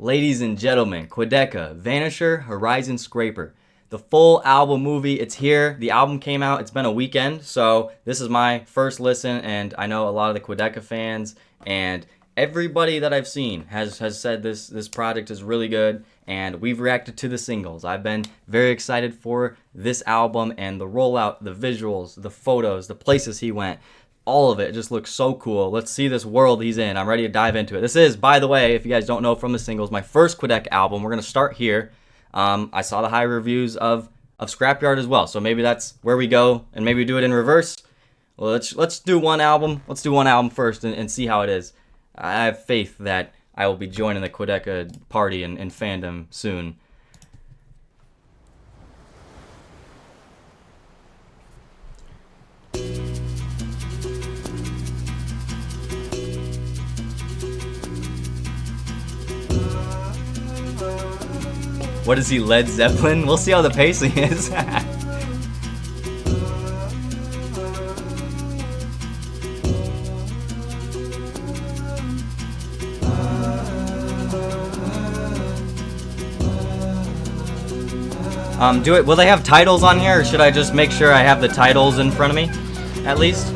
Ladies and gentlemen, Quadeca, Vanisher, Horizon Scraper. The full album movie, it's here. The album came out, it's been a weekend, so this is my first listen, and I know a lot of the Quadeca fans, and everybody that I've seen has said this project is really good, and we've reacted to the singles. I've been very excited for this album, and the rollout, the visuals, the photos, the places he went. All of it just looks so cool. Let's see this world he's in. I'm ready to dive into it. This is, by the way, if you guys don't know from the singles, my first Quadeca album. We're going to start here. I saw the high reviews of Scrapyard as well, so maybe that's where we go, and maybe we do it in reverse. Well, let's do one album. Let's do one album first and see how it is. I have faith that I will be joining the Quadeca party and fandom soon. What is he, Led Zeppelin? We'll see how the pacing is. Will they have titles on here, or should I just make sure I have the titles in front of me, at least?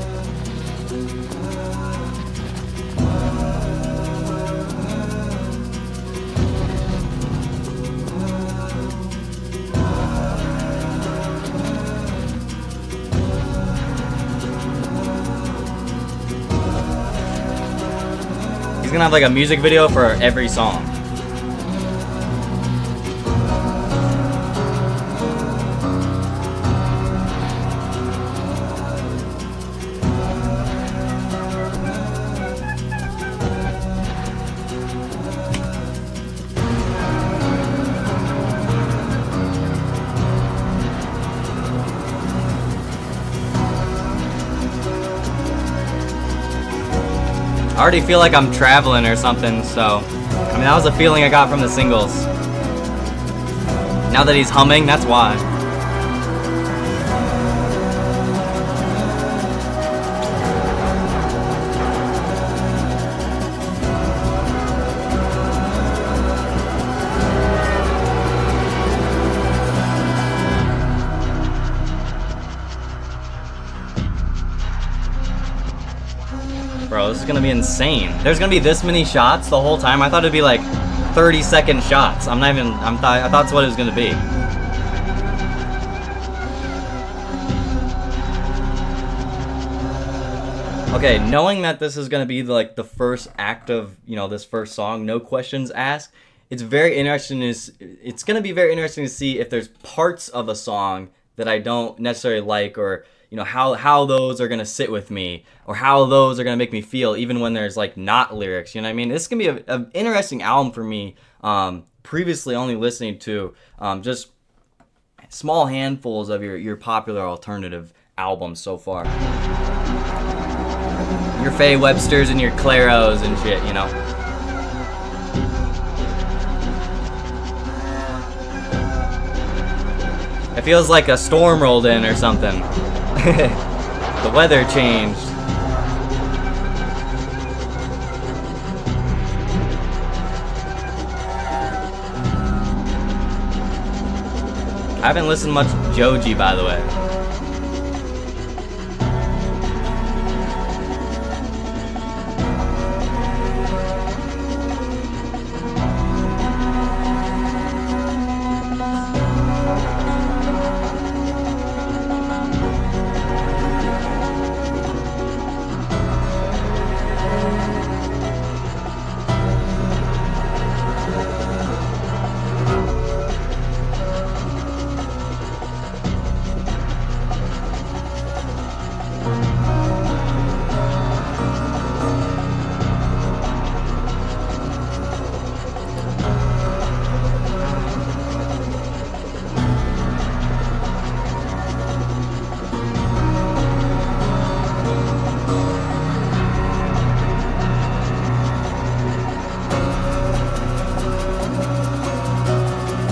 He's gonna have like a music video for every song. I already feel like I'm traveling or something, so I mean that was a feeling I got from the singles. Now that he's humming, that's why. Bro, this is gonna be insane. There's gonna be this many shots the whole time. I thought it'd be like 30-second shots. I thought that's what it was gonna be. Okay, knowing that this is gonna be like the first act of, this first song, No Questions Asked, it's very interesting. It's gonna be very interesting to see if there's parts of a song that I don't necessarily like, or how those are gonna sit with me, or how those are gonna make me feel, even when there's like not lyrics. You know what I mean? This can be an interesting album for me. Previously, only listening to just small handfuls of your popular alternative albums so far. Your Faye Websters and your Claros and shit. It feels like a storm rolled in or something. The weather changed. I haven't listened much to Joji, by the way.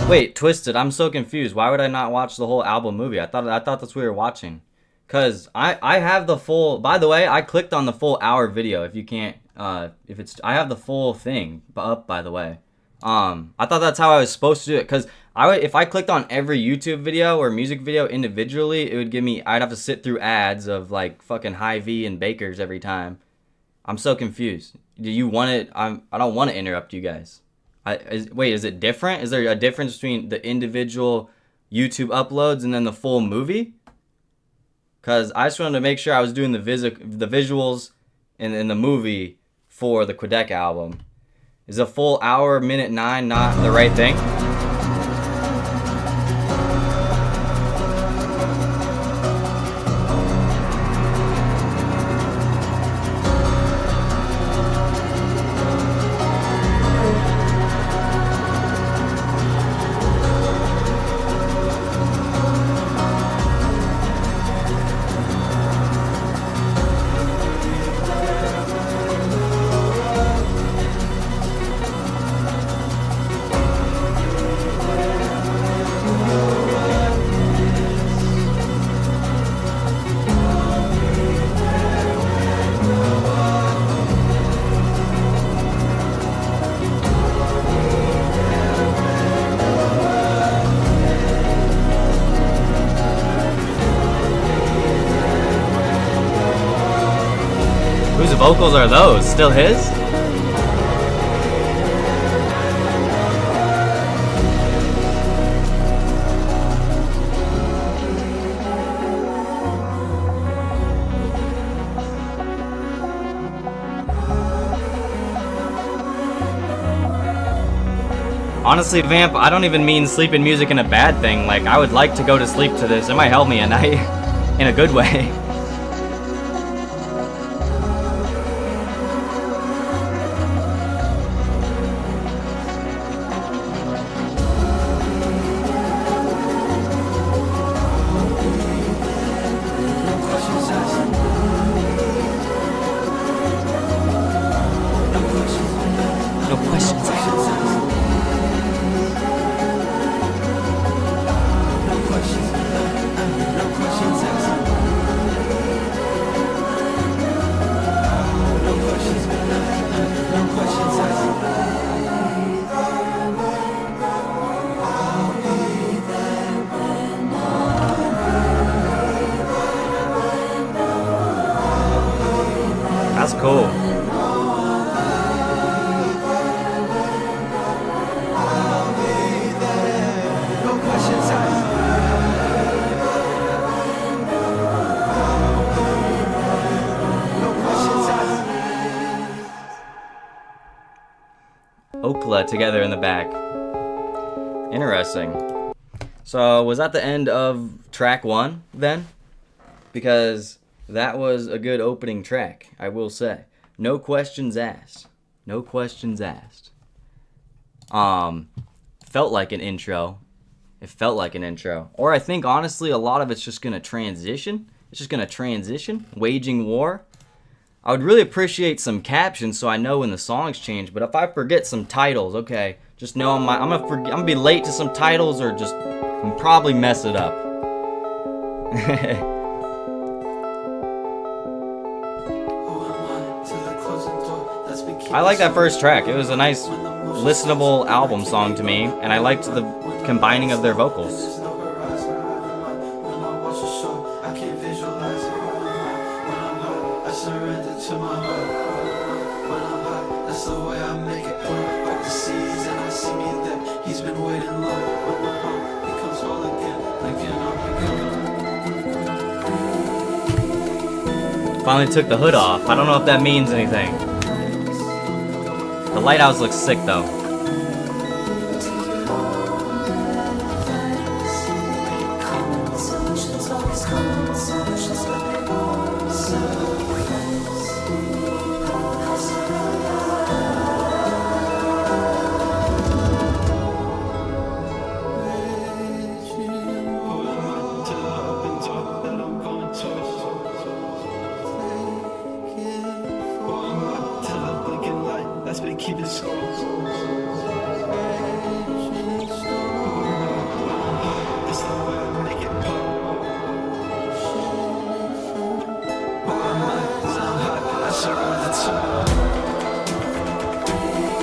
Wait, Twisted, I'm so confused. Why would I not watch the whole album movie? I thought that's what we were watching. Cause I have the full. By the way, I clicked on the full hour video. If you can't, I have the full thing up. By the way, I thought that's how I was supposed to do it, because if I clicked on every YouTube video or music video individually, it would give me, I'd have to sit through ads of like fucking Hy-Vee and Bakers every time. I'm so confused. Do you want it? I don't want to interrupt you guys. Wait, is it different? Is there a difference between the individual YouTube uploads and then the full movie? Because I just wanted to make sure I was doing the visuals in the movie for the Quadeca album. Is a full hour, minute 9 not the right thing? Whose vocals are those? Still his? Honestly, Vamp, I don't even mean sleeping music in a bad thing. Like, I would like to go to sleep to this. It might help me at night in a good way. No questions asked. That's cool. Okla together in the back. Interesting. So was that the end of track 1 then? Because that was a good opening track, I will say. No questions asked. No questions asked. Felt like an intro. It felt like an intro. Or I think honestly a lot of it's just gonna transition. It's just gonna transition. Waging war. I would really appreciate some captions so I know when the songs change. But if I forget some titles, okay, just know I'm gonna be late to some titles or just probably mess it up. I like that first track. It was a nice, listenable album song to me, and I liked the combining of their vocals. Finally took the hood off. I don't know if that means anything. The lighthouse looks sick though.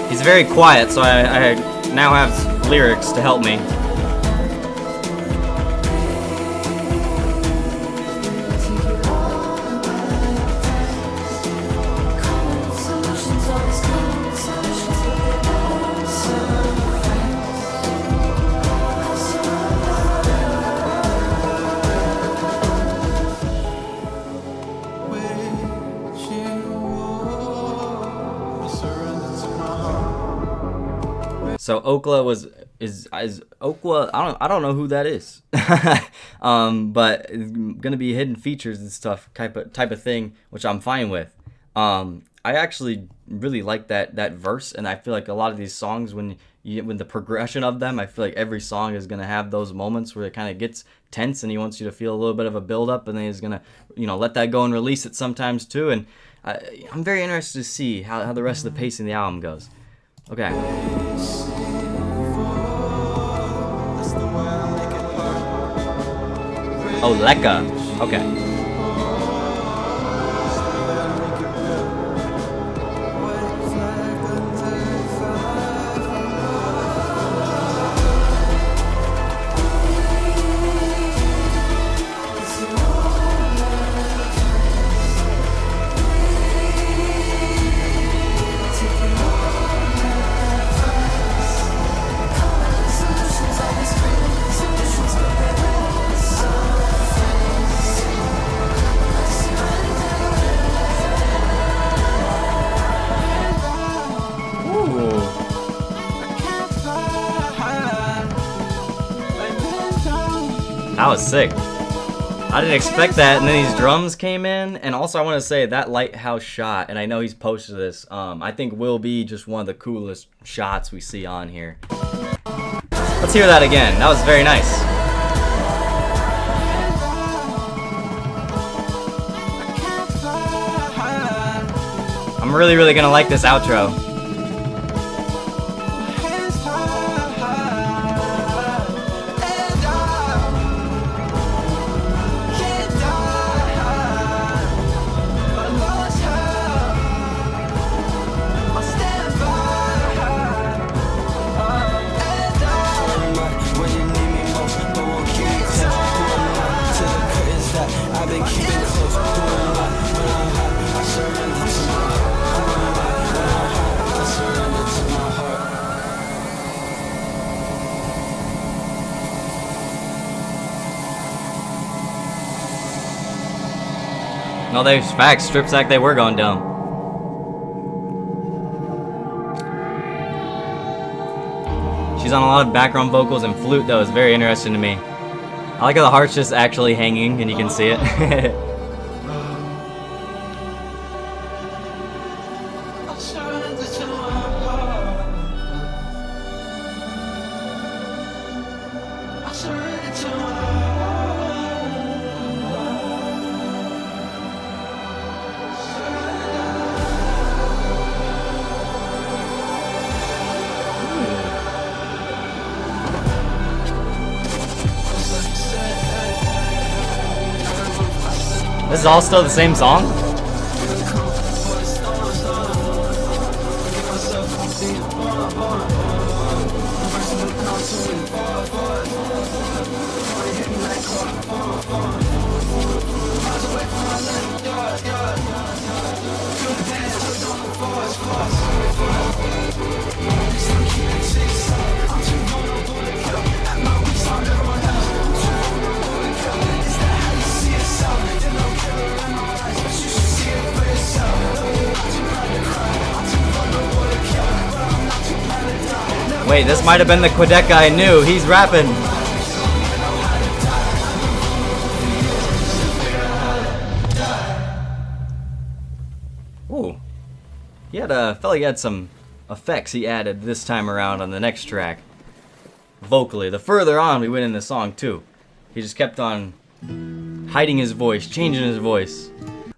He's very quiet, so I now have lyrics to help me. So Okla is Okla. I don't know who that is, but it's gonna be hidden features and stuff type of thing, which I'm fine with. I actually really like that verse, and I feel like a lot of these songs, when the progression of them, I feel like every song is gonna have those moments where it kind of gets tense, and he wants you to feel a little bit of a build up, and then he's gonna let that go and release it sometimes too. And I'm very interested to see how the rest of the pacing of the album goes. Okay. Oh, Lekka. Okay. That was sick. I didn't expect that, and then these drums came in, and also I want to say that lighthouse shot, and I know he's posted this, I think will be just one of the coolest shots we see on here. Let's hear that again. That was very nice. I'm really gonna like this outro. No, there's facts. Strip sack, they were going dumb. She's on a lot of background vocals and flute, though. It's very interesting to me. I like how the heart's just actually hanging, and you can see it. This is all still the same song? Wait, this might have been the Quadeca I knew. He's rapping. Ooh. Felt like he had some effects he added this time around on the next track. Vocally. The further on we went in the song too. He just kept on hiding his voice, changing his voice.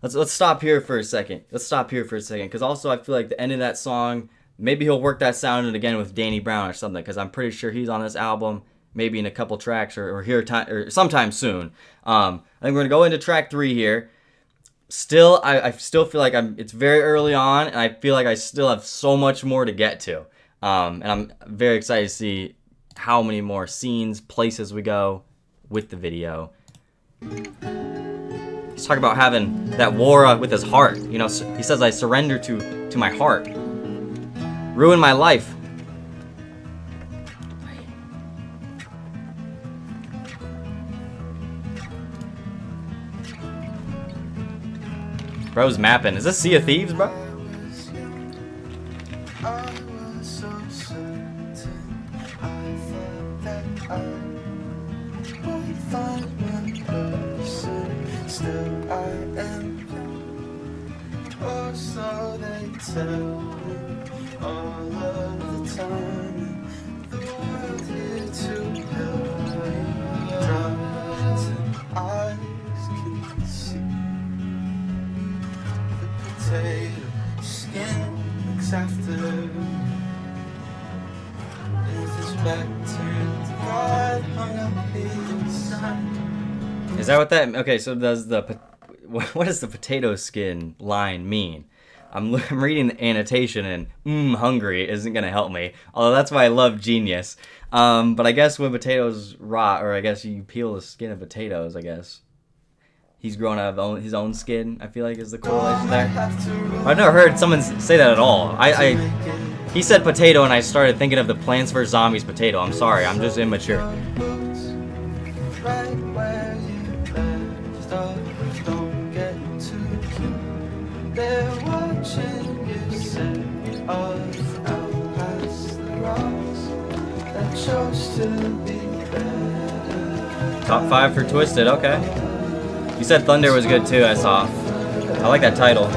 Let's stop here for a second. Because also I feel like the end of that song, maybe he'll work that sound in again with Danny Brown or something, because I'm pretty sure he's on this album, maybe in a couple tracks or sometime soon. I think we're gonna go into track 3 here. Still, I still feel like it's very early on, and I feel like I still have so much more to get to. And I'm very excited to see how many more scenes, places we go with the video. He's talking about having that war with his heart. You know, he says, I surrender to my heart. Ruin my life. Bro's mapping. Is this Sea of Thieves, bro? Is that what that? Okay, so does the what does the potato skin line mean? I'm reading the annotation and hungry isn't gonna help me. Although that's why I love Genius. But I guess when potatoes rot, or I guess you peel the skin of potatoes, I guess he's growing out of his own skin. I feel like is the correlation there. I've never heard someone say that at all. He said potato, and I started thinking of the Plants vs Zombies potato. I'm sorry, I'm just immature. Top 5 for Twisted, okay. You said Thunder was good too, I saw. I like that title.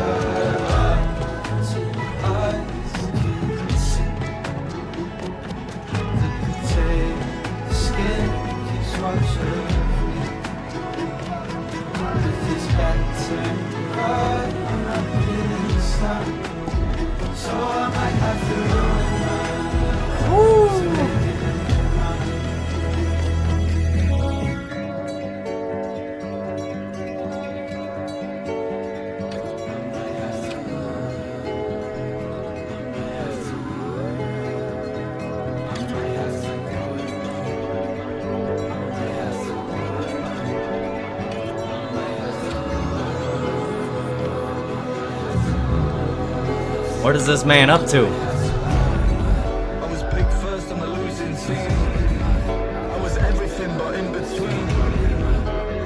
What is this man up to? I was picked first on the losing team. I was everything but in between.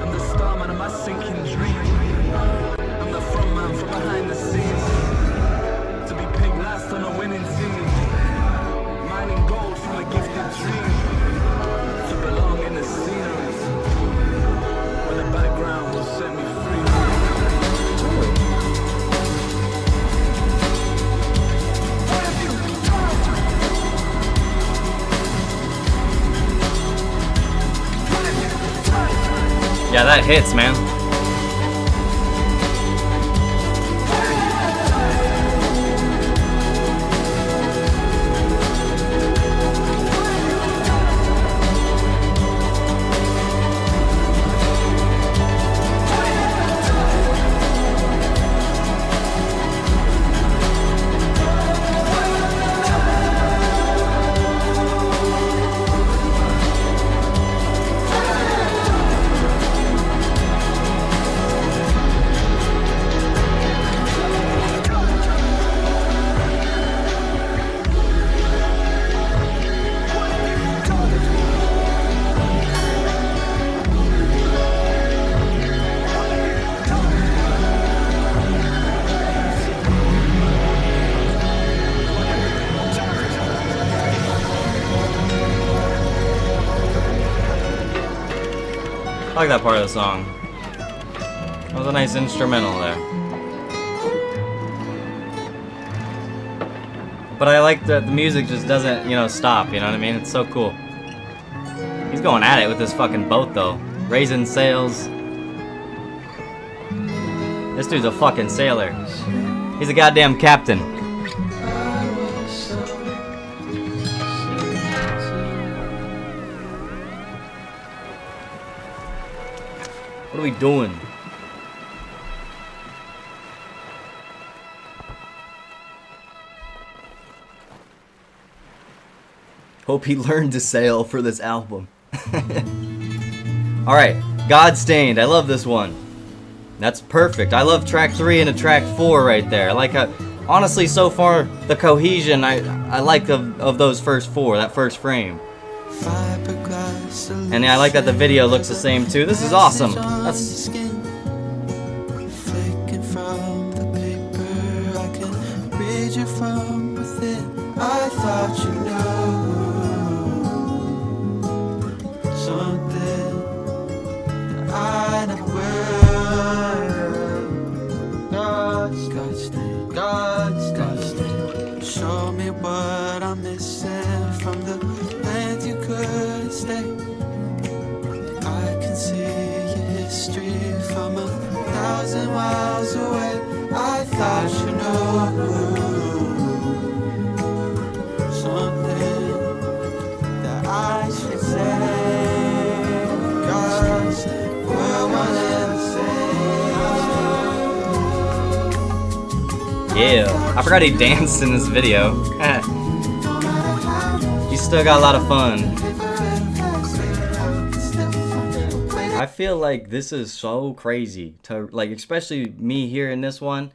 I'm the starman of my sinking dream. I'm the front man from behind the scenes. To be picked last on a winning team. Mining gold from a gifted dream. To belong in the scenery. Where the background will set me free. Yeah, that hits, man. I like that part of the song. That was a nice instrumental there. But I like that the music just doesn't, you know, stop, you know what I mean? It's so cool. He's going at it with this fucking boat, though. Raising sails. This dude's a fucking sailor. He's a goddamn captain. What are we doing? Hope he learned to sail for this album. Alright, Godstained. I love this one. That's perfect. I love track 3 and track 4 right there. I like how, honestly, so far, the cohesion I like of those first 4, that first frame. And yeah, I like that the video looks the same too. This is awesome. That's... I thought you knew something that I never will. Godstained. Show me what I'm missing from the land you couldn't stay. I can see your history from 1,000 miles away. I thought you knew something that I should say. Cause we're one and the same. Yeah, I forgot he danced in this video. He still got a lot of fun. I feel like this is so crazy to, like, especially me hearing this one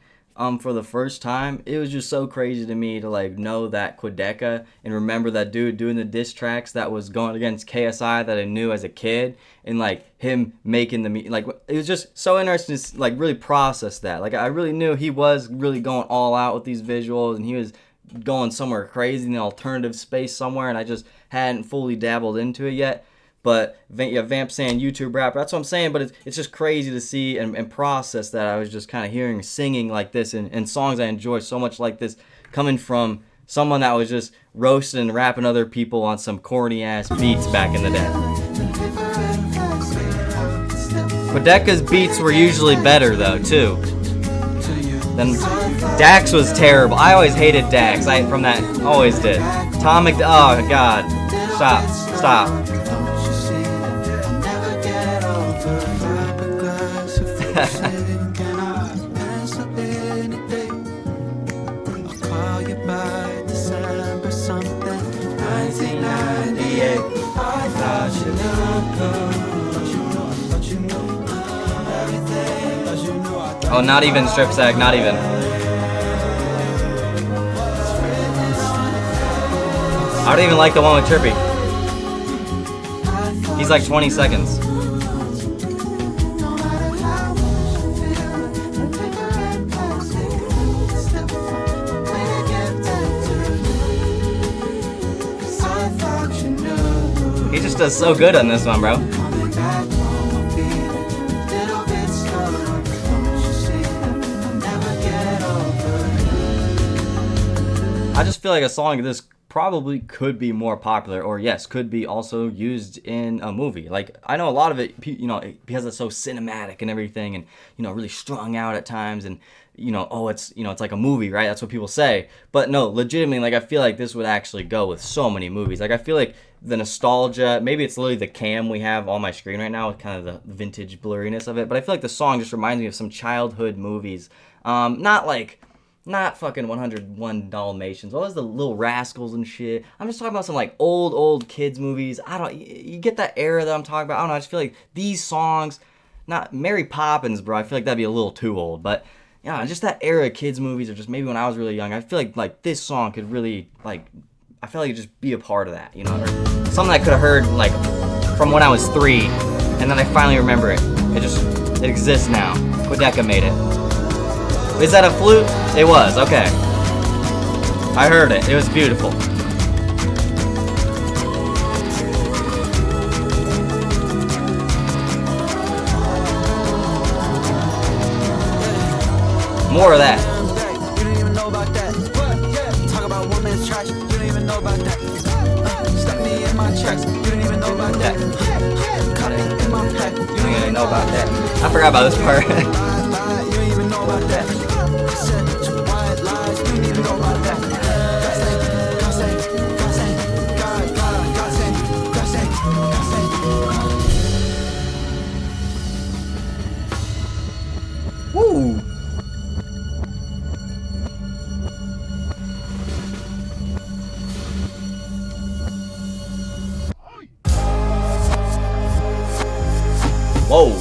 for the first time. It was just so crazy to me to, like, know that Quadeca and remember that dude doing the diss tracks that was going against KSI that I knew as a kid, and like him making the like, it was just so interesting to, like, really process that. Like, I really knew he was really going all out with these visuals and he was going somewhere crazy in the alternative space somewhere, and I just hadn't fully dabbled into it yet. But yeah, Vamp saying YouTube rapper, that's what I'm saying. But it's just crazy to see and process that I was just kind of hearing singing like this and songs I enjoy so much like this coming from someone that was just roasting and rapping other people on some corny ass beats back in the day. Quadeca's beats were usually better though too. Then Dax was terrible. I always hated Dax. From that, always did. Atomic, oh god, stop. Oh, not even strip sack, not even. I don't even like the one with Trippy. He's like 20 seconds. He just does so good on this one, bro. I just feel like a song like this probably could be more popular, or yes, could be also used in a movie. Like, I know a lot of it, you know, because it's so cinematic and everything, and, you know, really strung out at times, and, you know, oh, it's, you know, it's like a movie, right? That's what people say. But no, legitimately, like, I feel like this would actually go with so many movies. Like, I feel like the nostalgia, maybe it's literally the cam we have on my screen right now with kind of the vintage blurriness of it, but I feel like the song just reminds me of some childhood movies. Not fucking 101 Dalmatians. What was the Little Rascals and shit? I'm just talking about some like old kids movies. You get that era that I'm talking about. I don't know. I just feel like these songs, not Mary Poppins, bro. I feel like that'd be a little too old. But yeah, just that era of kids movies, or just maybe when I was really young. I feel like this song could really, like, I feel like it'd just be a part of that, you know, or something I could have heard like from when I was 3, and then I finally remember it. It exists now. Quadeca made it. Is that a flute? It was, okay. I heard it. It was beautiful. More of that. You don't even know about that. Talk about woman's trash. You don't even know about that. Step me in my tracks. You don't even know about that. Cut it in my pack. You don't even know about that. I forgot about this part. You don't even know about that. White lies. You don't even know about that. Woo! Whoa.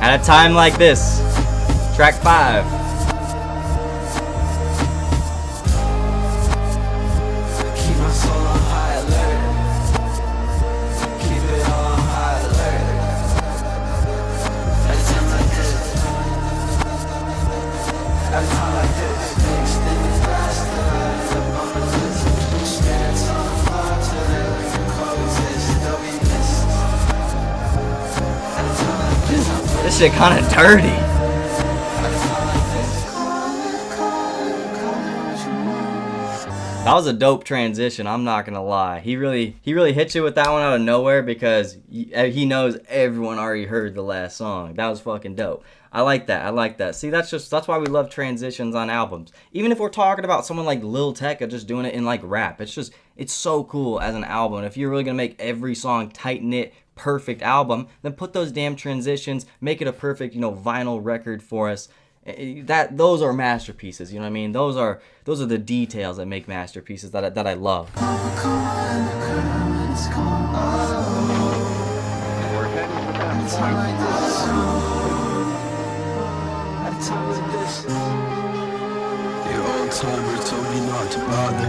At a time like this, track 5. Keep my soul on high alert. Keep it all on high alert. At a time like this. At a time like this. Extended last night up on the list. Spirits on fire till they can coexist. They'll be missed. At a time like this. This shit kind of dirty. That was a dope transition, I'm not gonna lie. He really hit you with that one out of nowhere because he knows everyone already heard the last song. That was fucking dope. I like that. See, that's why we love transitions on albums. Even if we're talking about someone like Lil Tecca just doing it in like rap, it's so cool as an album. And if you're really gonna make every song tight-knit, perfect album, then put those damn transitions, make it a perfect, vinyl record for us. Those are masterpieces, you know what I mean? Those are the details that make masterpieces that I love.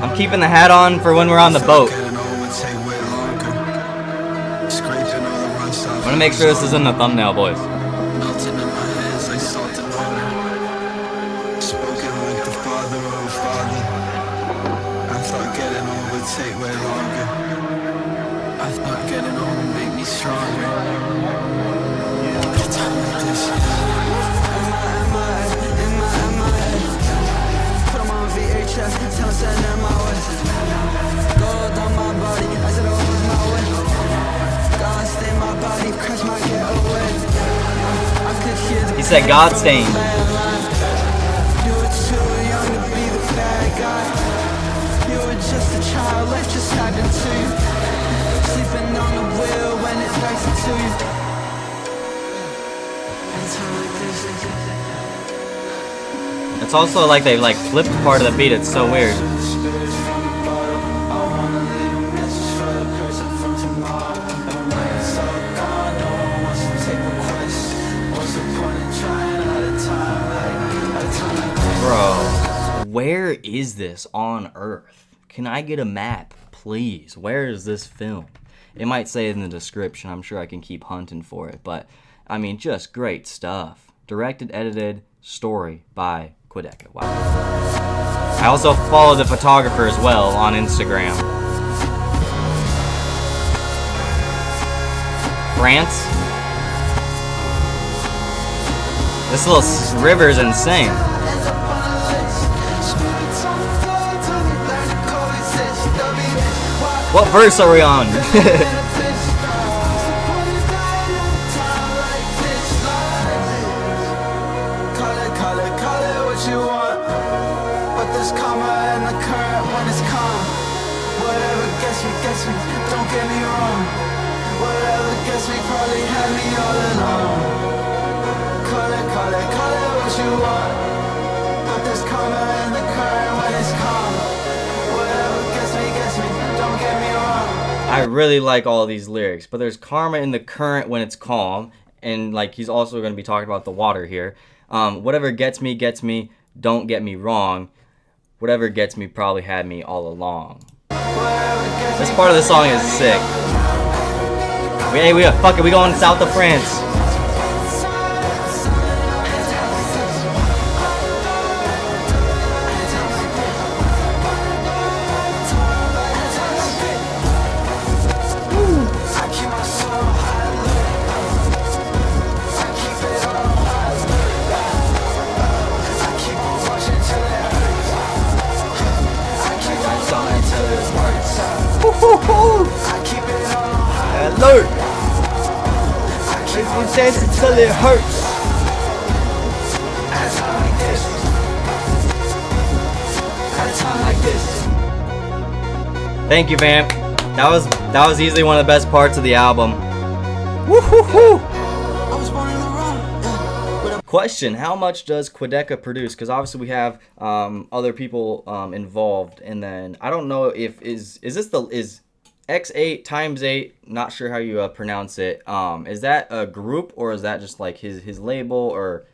I'm keeping the hat on for when we're on the boat. I'm gonna make sure this is in the thumbnail, boys. Take way longer. I thought getting over make me stronger. At a time like this. Am I? Put 'em on VHS, tell us that in my way. Gold on my body, I said it was my way. God stain my body, crash my getaway. I could hear the He said God stain. you were too young to be the bad guy. You were just a child, life just happened to you. Sleeping on the wheel when it breaks into you. At a time like this. It's also like they flipped part of the beat. It's so weird. Bro, where is this on Earth? Can I get a map, please? Where is this film? It might say it in the description. I'm sure I can keep hunting for it. But, I mean, just great stuff. Directed, edited, story by Quadeca. Wow. I also follow the photographer as well on Instagram. France. This little river's insane. What verse are we on? Call it what you want. But there's karma in the current when it's calm. Whatever gets me, don't get me wrong. Whatever gets me probably had me all along. Call it what you want. But there's karma in the current when it's calm. Whatever gets me, don't get me wrong. I really like all these lyrics, but there's karma in the current when it's calm, and he's also going to be talking about the water here. Whatever gets me, don't get me wrong. Whatever gets me probably had me all along. This part of the song is sick. Fuck it, we going south of France. Alert! Make me dance until it hurts. Thank you, Vamp. That was easily one of the best parts of the album. Woo-hoo-hoo! Question: how much does Quadeca produce? Because obviously we have other people involved, and then I don't know if is X8 times 8, not sure how you pronounce it. Is that a group or is that just like his label? Or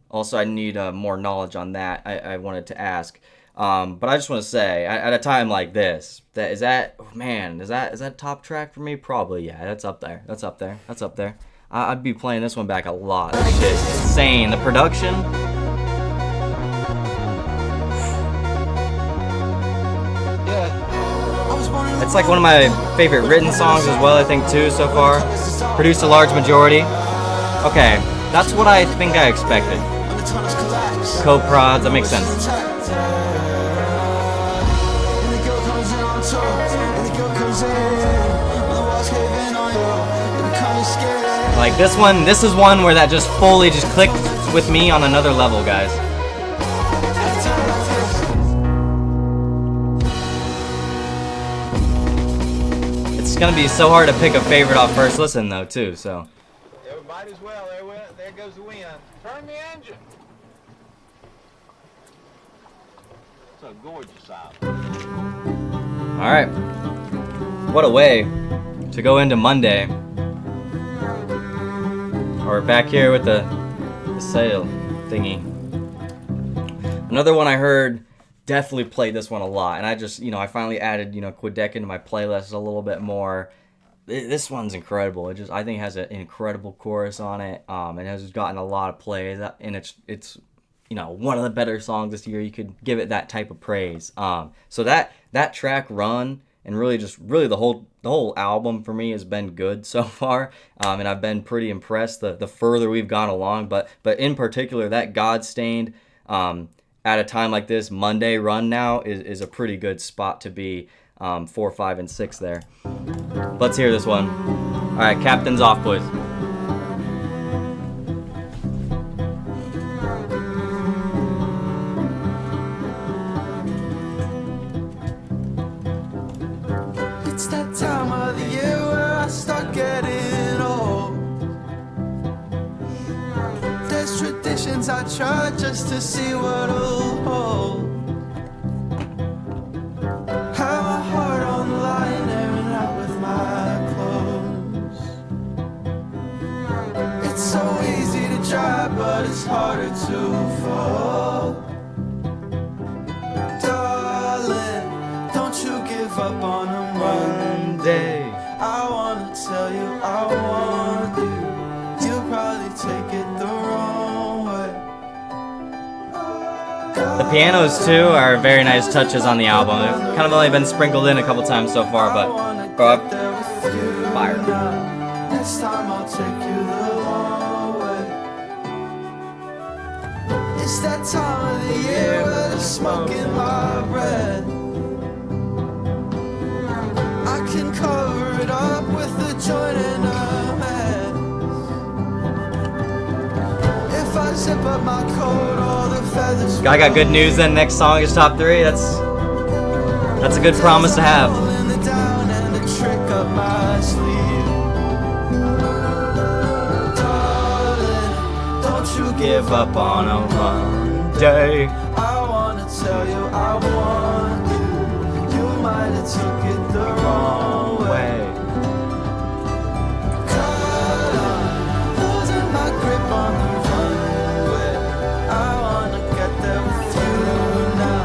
also I need more knowledge on that. I wanted to ask. But I just want to say, at a time like this, is that top track for me? Probably, yeah. That's up there. That's up there. That's up there. I'd be playing this one back a lot. This shit's insane. The production. It's like one of my favorite written songs as well, I think, too, so far. Produced a large majority. Okay, that's what I think I expected. Co-prods, that makes sense. Like this is one where that just fully just clicked with me on another level, guys. It's gonna be so hard to pick a favorite off first listen though, too, so. Might as well, there goes the wind. Turn the engine. It's a gorgeous album. Alright. What a way to go into Monday. Or back here with the sale thingy. Another one I heard, definitely played this one a lot. And I just, I finally added, Quadeca into my playlist a little bit more. This one's incredible. I think it has an incredible chorus on it. It has gotten a lot of plays. And it's one of the better songs this year. You could give it that type of praise. So that track Run, and really the whole album for me has been good so far, and I've been pretty impressed the further we've gone along. But in particular, that Godstained, at a time like this, Monday Run now is a pretty good spot to be. 4, 5, and 6 there. Let's hear this one. All right, Captain's off, boys. It's that time of the year where I start getting old. There's traditions I try just to see what'll hold. Have my heart on the line, airing out with my clothes. It's so easy to try, but it's harder to fall. Darling, don't you give up on a Monday. I wanna tell you I want you. You'll probably take it the wrong way. The pianos too are very nice touches on the album. They've kind of only been sprinkled in a couple times so far, but fire. Next time I'll take you the long way. It's that time of the year where the smoke in my breath. I can cover it up with a joint and a mess. If I zip up my coat, all the feathers. I got good news then. Next song is top 3. That's a good promise to have. Don't you Give up on a Monday. I wanna tell you I want you. You might have took it the wrong way. Caught on, losing my grip on the runway. I wanna get there with you now.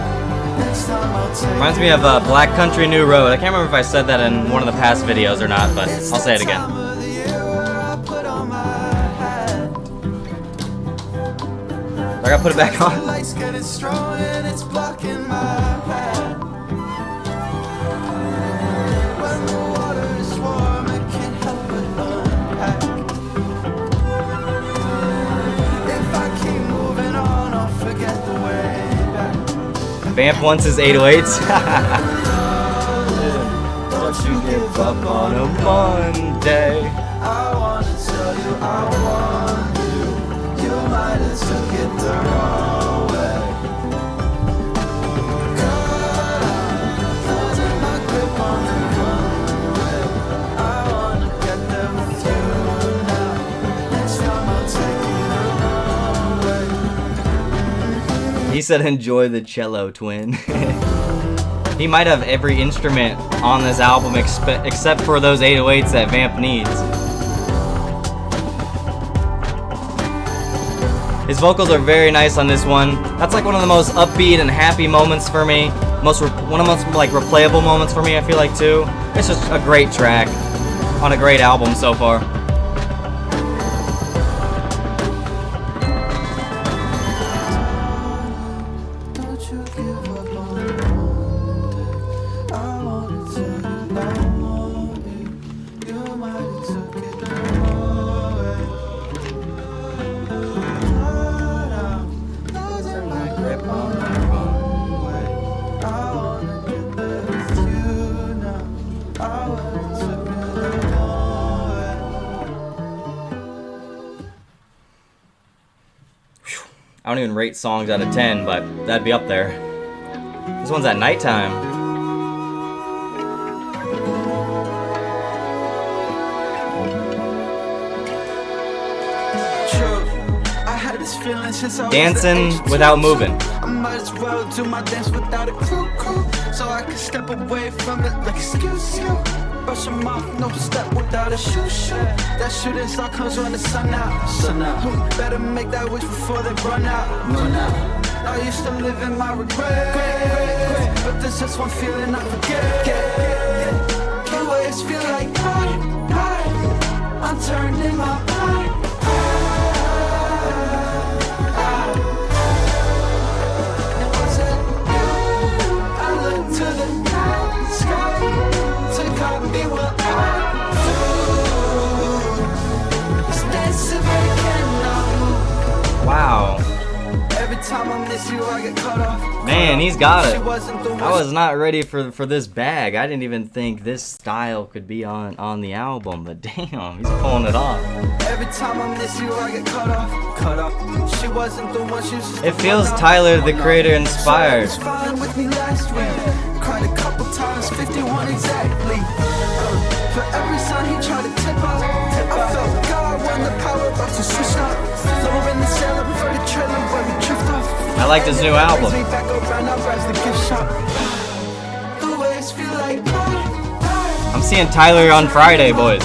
Next time I'll take. Reminds me of Black Country New Road. I can't remember if I said that in one of the past videos or not, but I'll say it again. I gotta put it back on. Lights getting strong and it's blocking my path. When the water is warm, I can't help but unpack. If I keep moving on, I'll forget the way back. Vamp wants his 808s. Don't you give up on a Monday. I wanna tell you I want you. You might have took it the wrong way. Caught on, losing my grip on the runway. I wanna get there with you now. Next time I'll take you the wrong way. He said enjoy the cello twin. He might have every instrument on this album except for those 808s that Vamp needs. His vocals are very nice on this one. That's like one of the most upbeat and happy moments for me. One of the most like replayable moments for me, I feel like, too. It's just a great track on a great album so far. I don't even rate songs out of 10, but that'd be up there. This one's at nighttime. Dancing without moving. I might as well do my dance without a crew, so I can step away from it like excuse you. Brush them off, no step without a shoe. That shooting star comes when the sun out. Who better make that wish before they run out? I used to live in my regret, but there's just one feeling I forget. The waves feel like high. I'm turning my mind. Wow. Every time I miss you, I get cut off. Man, he's got it. I was not ready for this bag. I didn't even think this style could be on the album, but damn, he's pulling it off. Every time I miss you, I get cut off. She wasn't the one, she was It feels Tyler, the Creator, inspired. With me last week. Cried a couple times, 51 exactly. For every sign he tried to tip off, I felt God when the power box was switched off. Lower in the sail for the trailer where we drift off. I like this new album. I'm seeing Tyler on Friday, boys.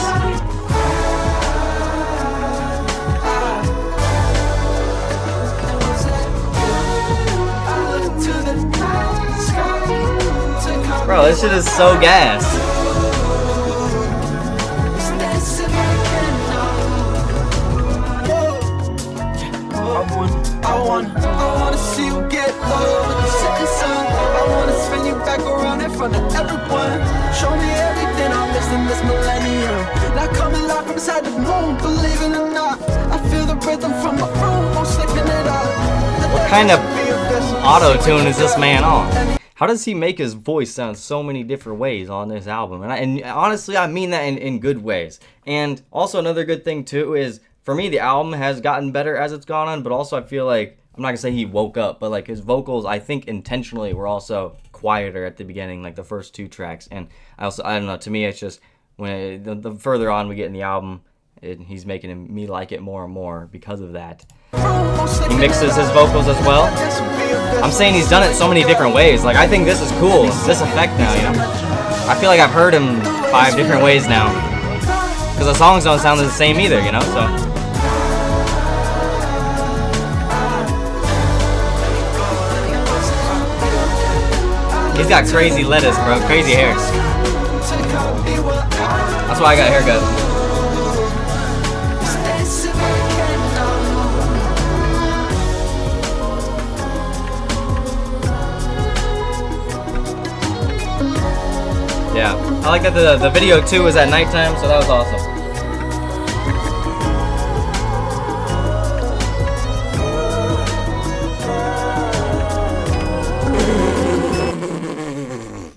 Bro, this shit is so gas. I wanna see you get low with the setting sun. I wanna spin you back around in front of everyone. Show me everything I missed in this millennium. Now coming live from inside the moon, believe it or not. I feel the rhythm from my room, I'm slipping it out. What kind of auto-tune is this man on? How does he make his voice sound so many different ways on this album? And honestly, I mean that in good ways. And also another good thing too is, for me, the album has gotten better as it's gone on, but also I feel like, I'm not gonna say he woke up, but like his vocals, I think intentionally were also quieter at the beginning, like the first two tracks. And I don't know, to me it's just, when the further on we get in the album, he's making me like it more and more because of that. He mixes his vocals as well. I'm saying he's done it so many different ways. Like, I think this is cool, this effect now, you know? I feel like I've heard him 5 different ways now. Because the songs don't sound the same either, you know, so. He's got crazy lettuce, bro. Crazy hair. That's why I got a haircut. Yeah. I like that the video too was at nighttime, so that was awesome.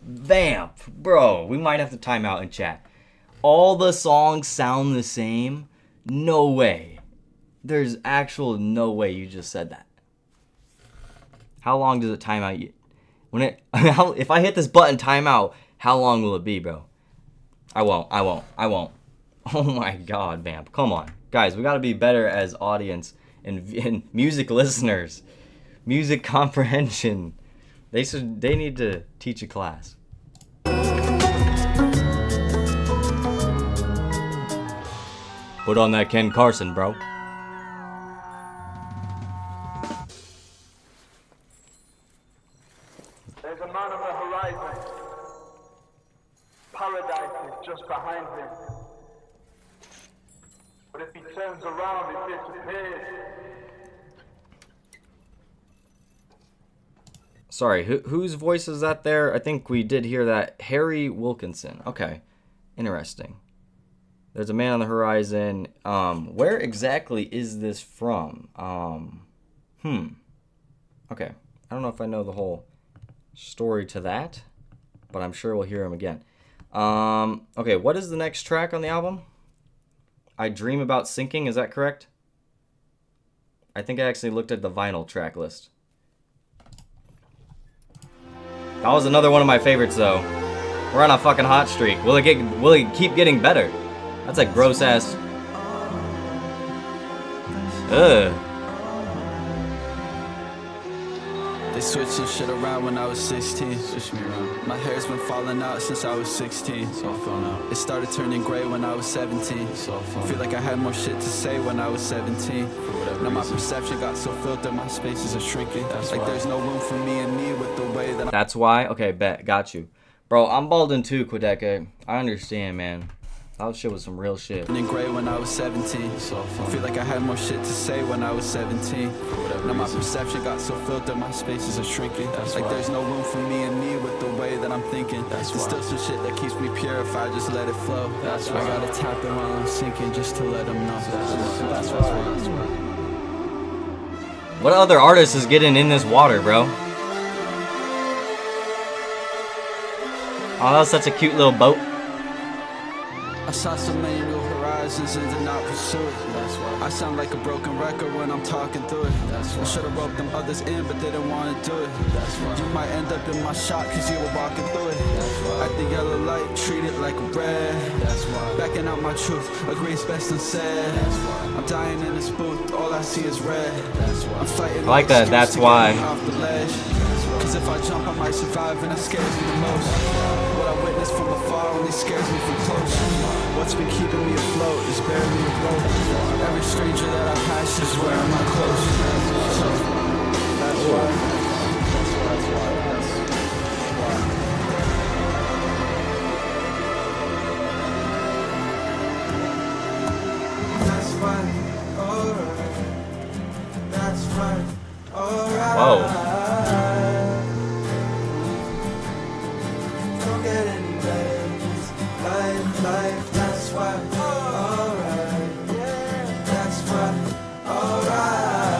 Vamp, bro, we might have to time out and chat. All the songs sound the same? No way. There's actual no way you just said that. How long does it time out? If I hit this button timeout, how long will it be, bro? I won't. Oh my god, Vamp. Come on. Guys, we gotta be better as audience and music listeners. Music comprehension. They need to teach a class. Put on that Ken Carson, bro. There's a man on the horizon. Paradise is just behind him. But if he turns around, it disappears. Sorry, whose voice is that there? I think we did hear that. Harry Wilkinson. Okay, interesting. There's a man on the horizon. Where exactly is this from? Okay, I don't know if I know the whole story to that, but I'm sure we'll hear him again. Okay, what is the next track on the album? I Dream About Sinking, is that correct? I think I actually looked at the vinyl track list. That was another one of my favorites, though. We're on a fucking hot streak. Will it keep getting better? That's a gross ass. Ugh. They switched some shit around when I was 16. My hair's been falling out since I was 16. It started turning gray when I was 17. Feel like I had more shit to say when I was 17. Now my perception got so filled that my spaces are shrinking. Like there's no room for me and me with the way that That's why? Okay, bet. Got you. Bro, I'm balding too, Quadeca. I understand, man. That shit was some real shit. turning gray when I was 17. Feel like I had more shit to say when I was 17. Now my perception got so filled that my spaces are shrinking. Like there's no room for me and me with the way that I'm thinking. There's still some shit that keeps me pure if I just let it flow. I gotta tap it while I'm sinking just to let them know. What other artist is getting in this water, bro? Oh, that was such a cute little boat. I saw so many new horizons and did not pursue it. I sound like a broken record when I'm talking through it. I should have roped them others in but didn't want to do it. You might end up in my shot cause you were walking through it. At the yellow light, treat it like a red. Backing out my truth, agree's best unsaid. I'm dying in this booth, all I see is red. I'm fighting I like that, that's why. off the ledge. Cause if I jump I might survive and that scares me the most. What I witness from afar only scares me from close. What's been keeping me afloat is barely a boat. Every stranger that I pass is wearing my clothes. So, that's why. That's why, alright. That's right, alright. Whoa. Don't get any better. Life, that's why, alright. That's why, alright.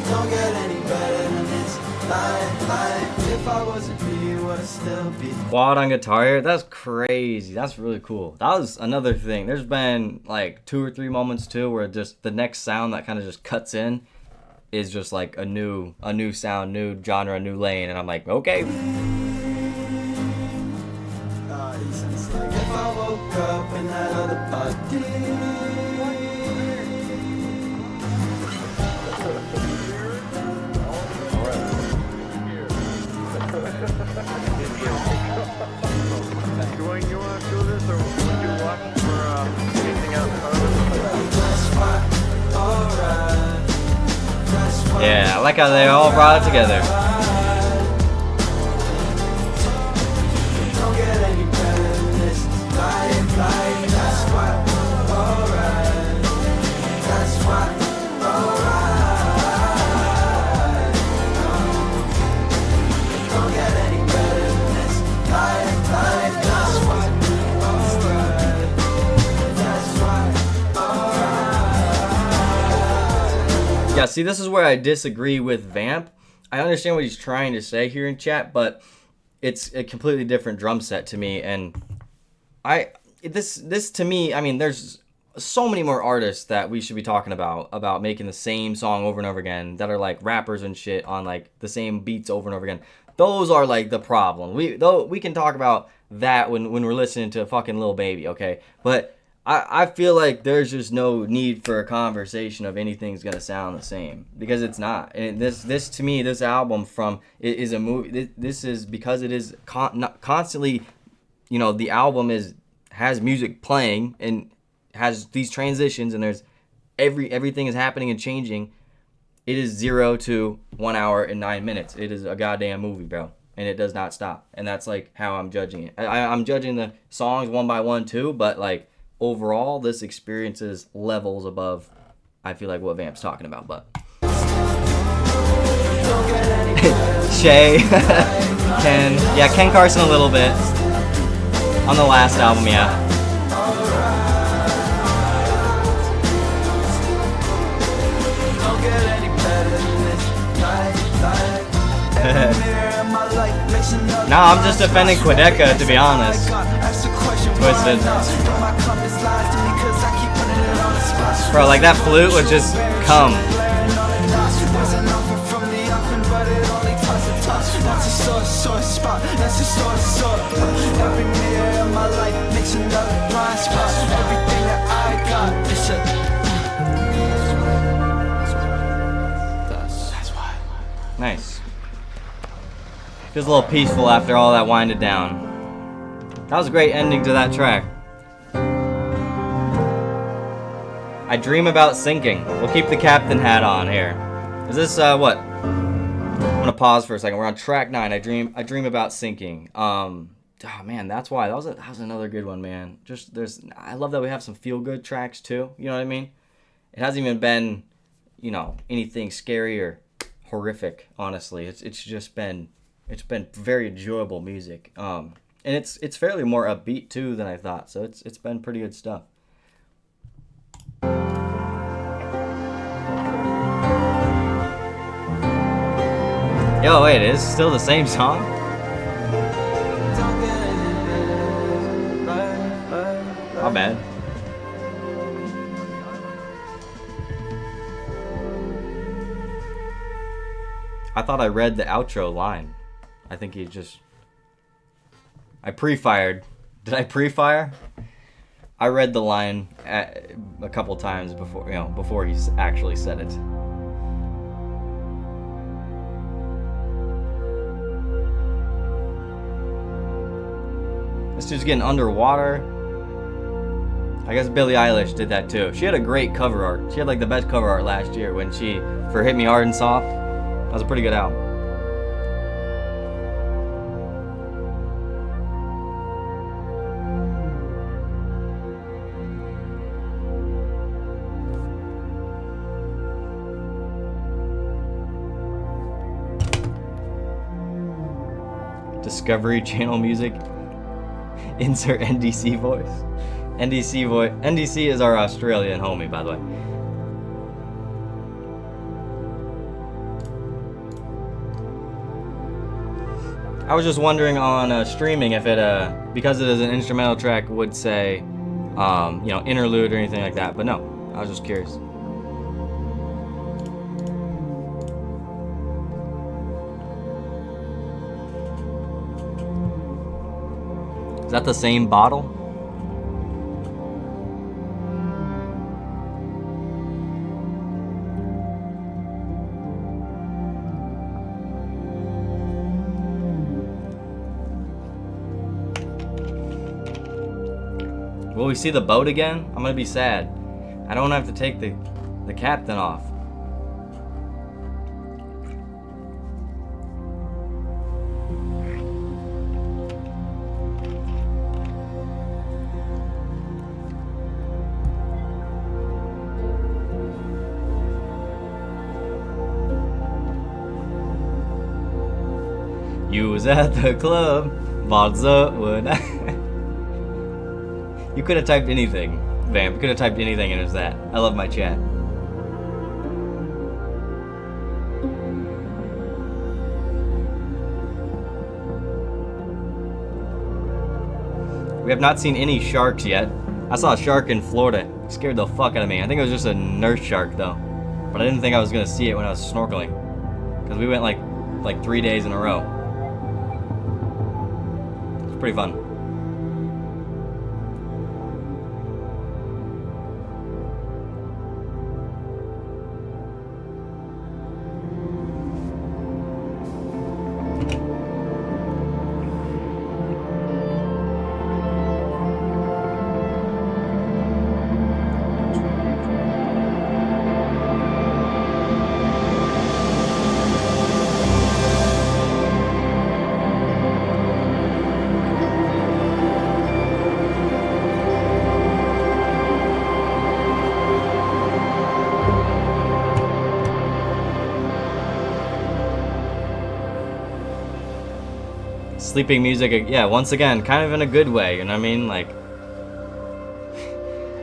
Don't get any better than this. Life. If I wasn't me, would I still be? Quad on guitar here? That's crazy. That's really cool. That was another thing. There's been like 2 or 3 moments too where just the next sound that kind of just cuts in is just like a new sound, new genre, new lane, and I'm like, okay. It's like if I woke up in that other body. You want to do this, or would you watch for anything out Yeah, I like how they all brought it together. Yeah, see, this is where I disagree with Vamp. I understand what he's trying to say here in chat, but it's a completely different drum set to me. And this to me, I mean, there's so many more artists that we should be talking about making the same song over and over again, that are like rappers and shit on like the same beats over and over again. Those are like the problem. We can talk about that when we're listening to fucking Lil Baby, okay? But I feel like there's just no need for a conversation of anything's gonna sound the same, because it's not. And this to me, this album from is a movie. This is because it is constantly, you know, the album has music playing and has these transitions, and there's everything is happening and changing. It is 0 to 1 hour and 9 minutes. It is a goddamn movie, bro. And it does not stop. And that's like how I'm judging it. I'm judging the songs one by one too, but like overall, this experience is levels above, I feel like, what Vamp's talking about. But Shay, Ken Carson a little bit on the last album, yeah. No, I'm just defending Quadeca, to be honest. Twisted. Bro, like that flute would just come. Nice. Feels a little peaceful after all that winded down. That was a great ending to that track. I dream about sinking. We'll keep the captain hat on here. Is this what? I'm gonna pause for a second. We're on track 9. I dream about sinking. Oh man, that's why. That was another good one, man. I love that we have some feel good tracks too. You know what I mean? It hasn't even been, you know, anything scary or horrific. Honestly, it's just been very enjoyable music. And it's fairly more upbeat too than I thought. So it's been pretty good stuff. Yo, wait, it is still the same song? My bad. I thought I read the outro line. I think he just... I pre-fired. Did I pre-fire? I read the line a couple times before he actually said it. This dude's getting underwater. I guess Billie Eilish did that too. She had a great cover art. She had like the best cover art last year when for Hit Me Hard and Soft. That was a pretty good album. Discovery Channel music. Insert NDC voice. NDC is our Australian homie, by the way. I was just wondering on streaming if it, because it is an instrumental track, would say, interlude or anything like that. But no, I was just curious. Is that the same bottle? Will we see the boat again? I'm gonna be sad. I don't have to take the captain off. You was at the club, what's up, would I? You could have typed anything, Vamp. You could have typed anything and it was that. I love my chat. We have not seen any sharks yet. I saw a shark in Florida. It scared the fuck out of me. I think it was just a nurse shark though. But I didn't think I was gonna see it when I was snorkeling. Because we went like 3 days in a row. It's pretty fun. sleeping music, yeah, once again, kind of in a good way, you know what I mean? Like,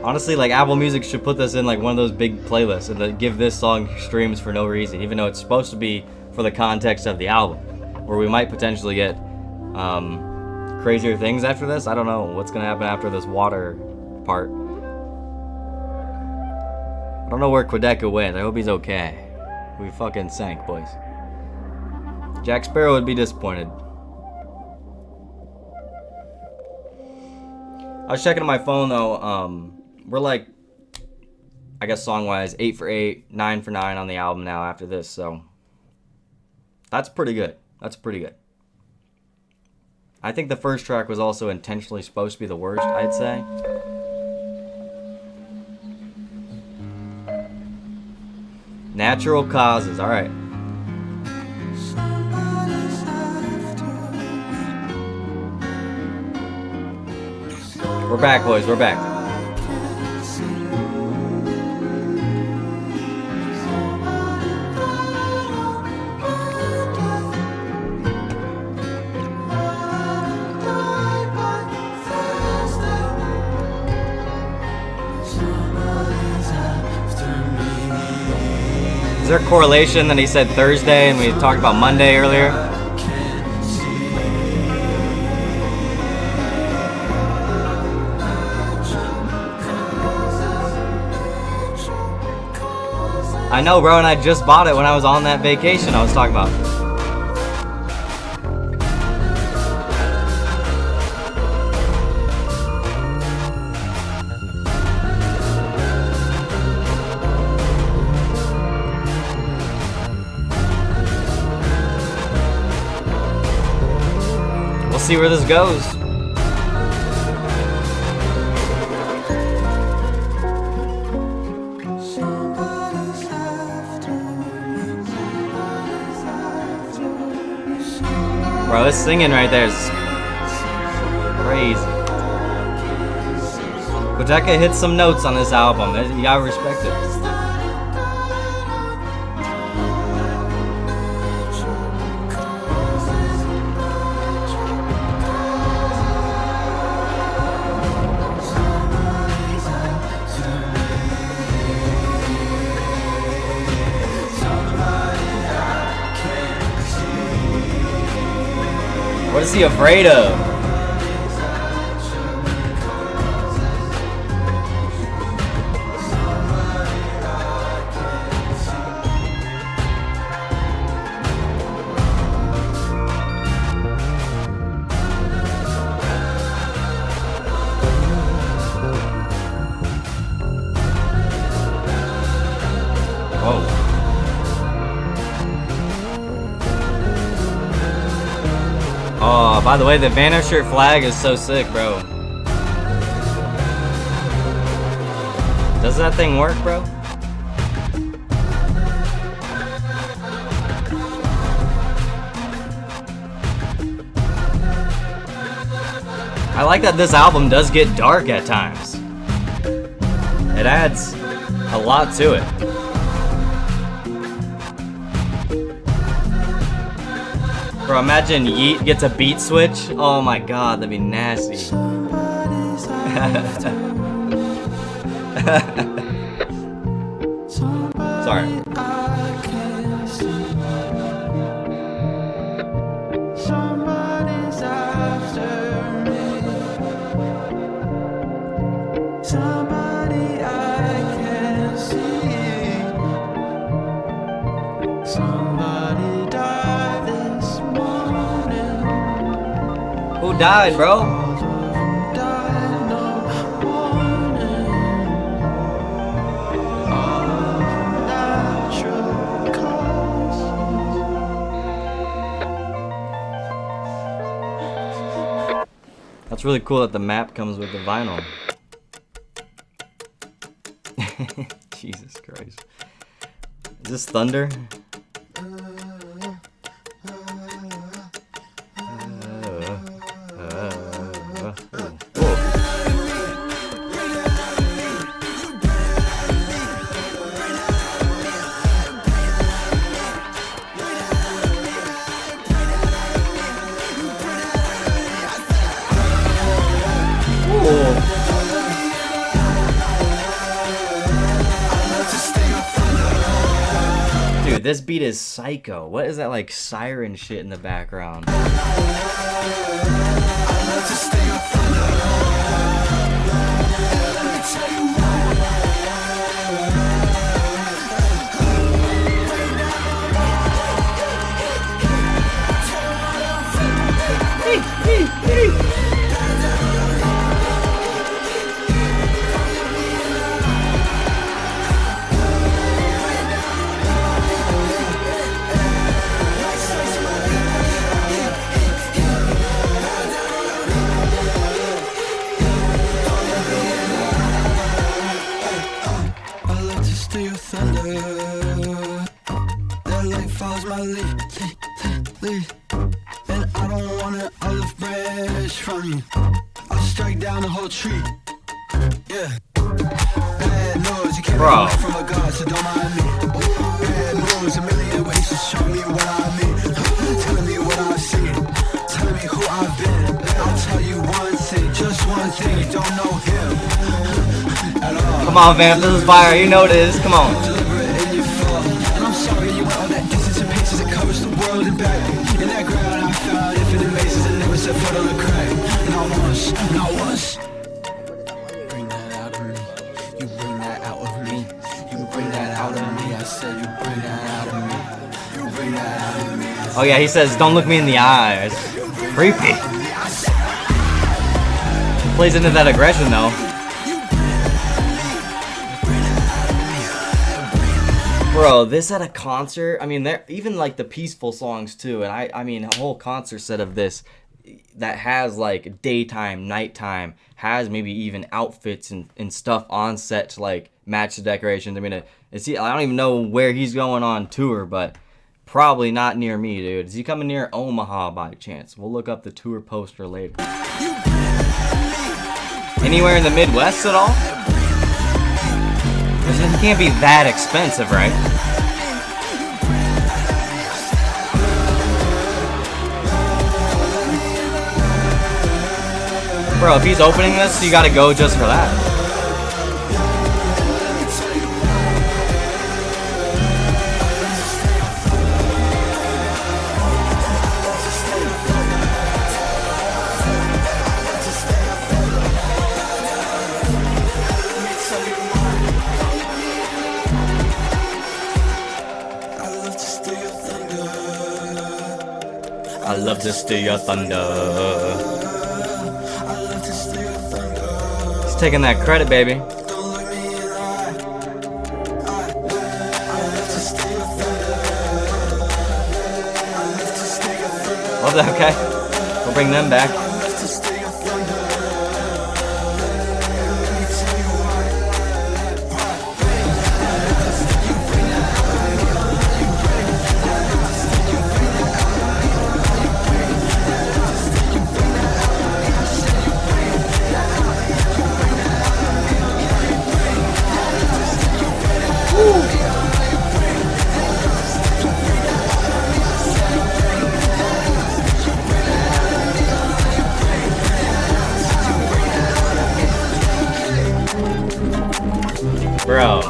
honestly, like, Apple Music should put this in, like, one of those big playlists and then give this song streams for no reason, even though it's supposed to be for the context of the album, where we might potentially get crazier things after this. I don't know what's gonna happen after this water part. I don't know where Quadeca went. I hope he's okay. We fucking sank, boys. Jack Sparrow would be disappointed. I was checking on my phone though. We're like, I guess song-wise, 8 for 8, 9 for 9 on the album now after this, so that's pretty good. That's pretty good. I think the first track was also intentionally supposed to be the worst, I'd say. Natural Causes, alright. We're back, boys, we're back. Is there a correlation that he said Thursday and we talked about Monday earlier? I know, bro, and I just bought it when I was on that vacation I was talking about. We'll see where this goes. Bro, this singing right there is crazy. Quadeca hits some notes on this album. You gotta respect it. What is he afraid of? Whoa. Oh, by the way, the Vanisher flag is so sick, bro. Does that thing work, bro? I like that this album does get dark at times. It adds a lot to it. Bro, imagine Yeet gets a beat switch. Oh my god, that'd be nasty. Sorry. Somebody's after me. Somebody I can't see. Somebody died this morning. Who died, bro? Died no warning. All natural causes. That's really cool that the map comes with the vinyl. Jesus Christ. Is this thunder? this beat is psycho. What is that like siren shit in the background? And I don't want an olive branch from you. I'll strike down the whole tree. Yeah. Bad news, you can't run from a god, so don't mind me. Bad news, a million ways to show me what I mean. Telling me what I've seen, telling me who I've been. I'll tell you one thing, just one thing, you don't know him at all. Come on, Vamp, this is fire. You know this. Come on. And I'm sorry you went all that distance and paces that covers the world and back. In that ground I found infinite mazes and never set foot on the crack. Not once, not once. Bring that out of me. You bring that out of me. You bring that out of me. I said you bring that out of me. You bring that out of me. Oh yeah, he says, don't look me in the eyes. Creepy. Plays into that aggression though. Bro, this at a concert, I mean, there even like the peaceful songs too, and I mean, a whole concert set of this that has like daytime, nighttime, has maybe even outfits and stuff on set to like match the decorations. I mean, I don't even know where he's going on tour, but probably not near me, dude. Is he coming near Omaha by chance? We'll look up the tour poster later. Anywhere in the Midwest at all? It can't be that expensive, right? Bro, if he's opening this, you gotta go just for that. I love to steal your thunder. He's taking that credit, baby. Love that, okay? We'll bring them back. Bro.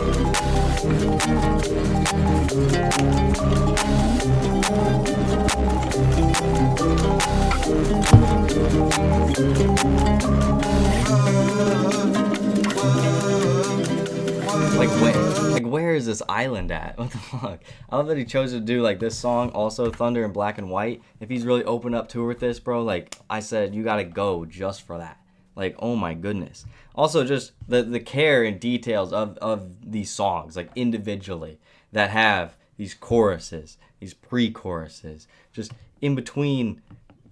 Like where is this island at? What the fuck? I love that he chose to do like this song, also Thunder in Black and White. If he's really opened up tour with this, bro, like I said, you gotta go just for that. Like, oh my goodness. Also, just the care and details of these songs, like individually, that have these choruses, these pre-choruses, just in between,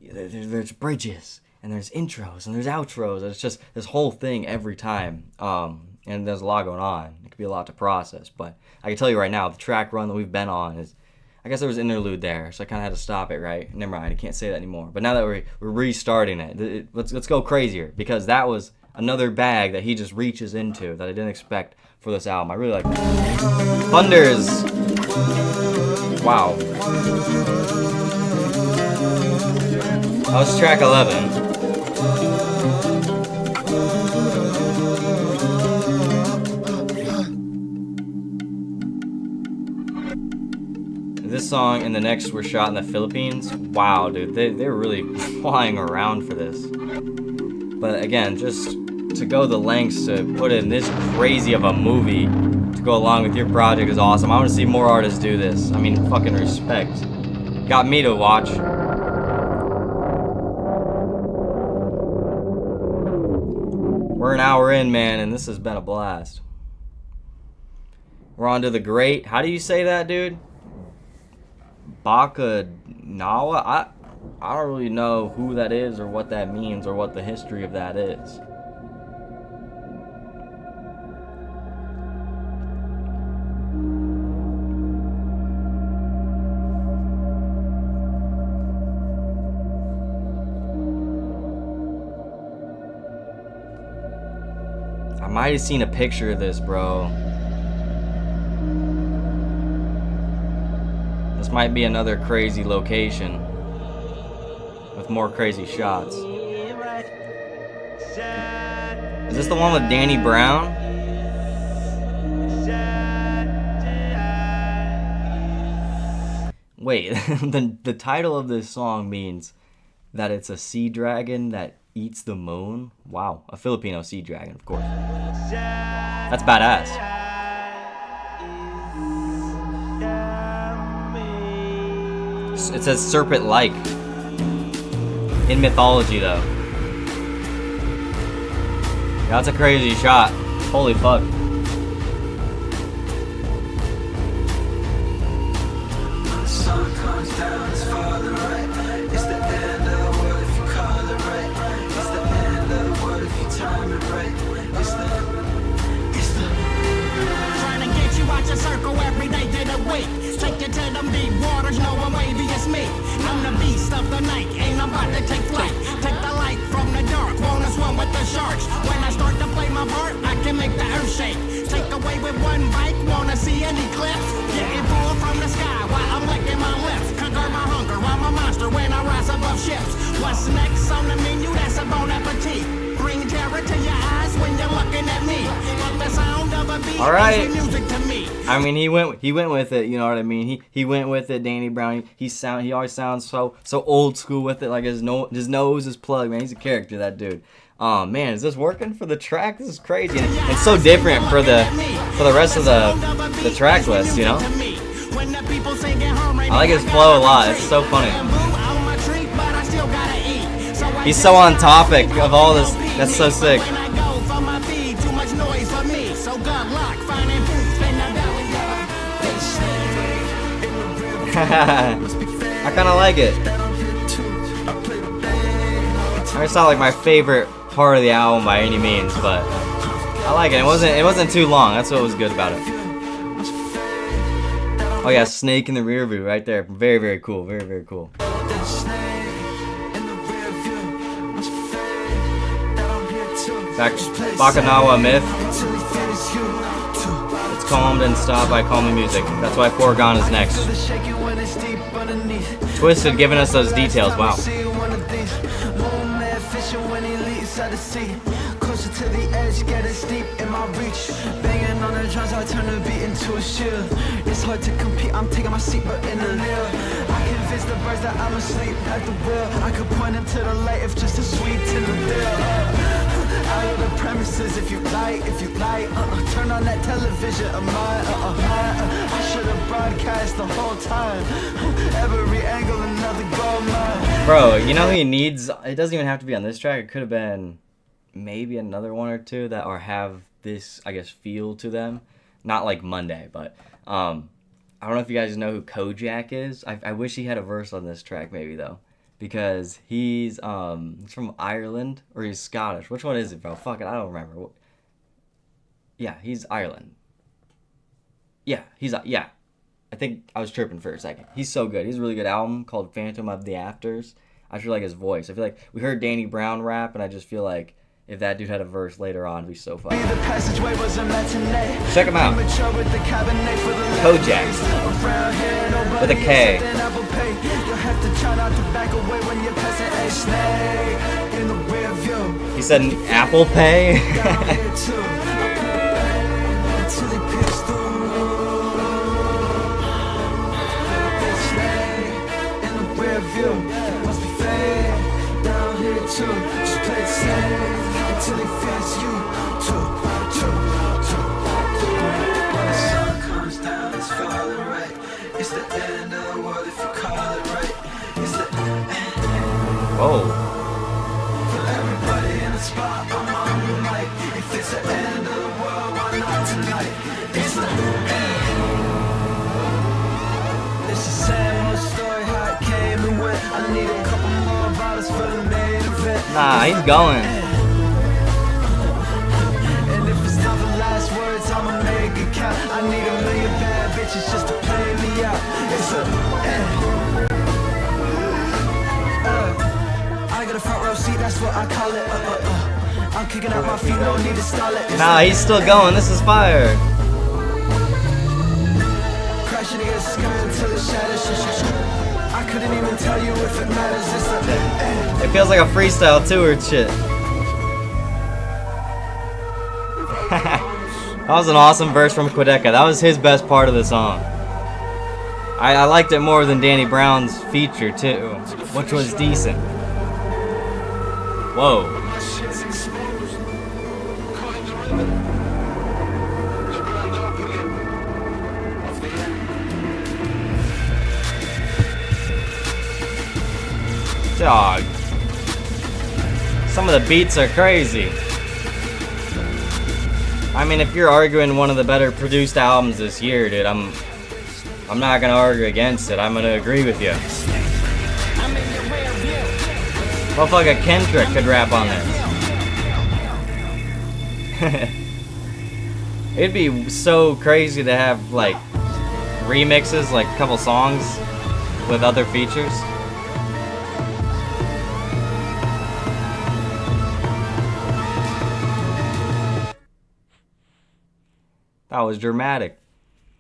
there's bridges, and there's intros, and there's outros, and it's just this whole thing every time, and there's a lot going on. It could be a lot to process, but I can tell you right now, the track run that we've been on is, I guess there was an interlude there, so I kind of had to stop it, right? Never mind, I can't say that anymore. But now that we're restarting it, let's go crazier, because that was another bag that he just reaches into that I didn't expect for this album. I really like that. Thunders. Wow. That was track 11. song and the next were shot in the Philippines. Wow, dude, they're really flying around for this. But again, just to go the lengths to put in this crazy of a movie to go along with your project is awesome. I want to see more artists do this. I mean, fucking respect. Got me to watch. We're an hour in, man, and this has been a blast. We're on to the great. How do you say that, dude? Bakanawa? I don't really know who that is or what that means or what the history of that is. I might have seen a picture of this, bro. This might be another crazy location with more crazy shots. Is this the one with Danny Brown? Wait, the title of this song means that it's a sea dragon that eats the moon. Wow, a Filipino sea dragon, of course. That's badass. It says serpent-like. In mythology, though. That's a crazy shot. Holy fuck. Sun comes down, it's farther right. It's the end of the world if you call it right. It's the end of the world if you time it right. It's the trying to get you out your circle every day to the week. Take you to them deep waters, no one wavy as me. I'm the beast of the night, ain't about to take flight. Take the light from the dark, wanna swim with the sharks. When I start to play my part, I can make the earth shake. Take away with one bite, wanna see an eclipse. Getting pulled from the sky while I'm licking my lips. Conquer my hunger, I'm a monster when I rise above ships. What's next on the menu? That's a bon appetit. Bring terror to your eyes when you're looking at me. But the sound of a beat Alright. is music to me. I mean, he went with it. You know what I mean? He went with it. Danny Brown. He always sounds so old school with it. Like his nose is plugged. Man, he's a character. That dude. Oh man, is this working for the track? This is crazy. And it's so different for the rest of the track list. You know? I like his flow a lot. It's so funny. He's so on topic of all this. That's so sick. I kind of like it. It's not like my favorite part of the album by any means, but I like it. It wasn't too long. That's what was good about it. Oh yeah, snake in the rear view right there. Very, very cool. Very, very cool. Back Bakanawa myth. It's calmed and stopped by calming music. That's why Foregone is next. Twisted giving us those details. Wow. Closer to the edge, getting steep in my reach. Banging on the drums, I turn the beat into a shield. It's hard to compete, I'm taking my seat, but in the real. I convince the birds that I'm asleep at the wheel. I could point them to the light if just a sweet in the bill. Out of the premises, if you like, turn on that television of mine, I should have broadcast the whole time. Every angle, another gold mine. Bro, you know he needs, it doesn't even have to be on this track. It could have been maybe another one or two that or have this, I guess, feel to them. Not like Monday, but I don't know if you guys know who Kojak is. I wish he had a verse on this track maybe though. Because he's from Ireland or he's Scottish. Which one is it, bro? Fuck it, I don't remember. Yeah, he's Ireland. Yeah, yeah. I think I was tripping for a second. He's so good. He's a really good album called Phantom of the Afters. I just like his voice. I feel like we heard Danny Brown rap, and I just feel like if that dude had a verse later on, it'd be so fun. Check him out. Kojak. With a K. He said Apple Pay. too. Just play it safe until he feels you. Two. When the sun comes down, it's falling right. It's the end of the world if you call it right. It's the end. Whoa. For everybody in the spot, I'm on the mic. If it's the end of the world, why not tonight? It's the end. It's a sad little story how it came and went. I need a couple more bottles for the main event. Nah, he's going. And if it's not the last words, I'ma make it count. I need a million bad bitches just to play me out. It's a I got a front row seat, that's what I call it. I'm kicking out my feet, no need to stall it. Nah, he's still going. This is fire. Crashing against the sky until it shatters. I couldn't even tell you if it matters. It's a It feels like a freestyle tour shit. That was an awesome verse from Quadeca. That was his best part of the song. I liked it more than Danny Brown's feature too, which was decent. Whoa. Dog. Some of the beats are crazy. I mean, if you're arguing one of the better produced albums this year, dude, I'm not gonna argue against it. I'm gonna agree with you. Motherfucker Kendrick could rap on this. It'd be so crazy to have like remixes, like a couple songs with other features. That was dramatic.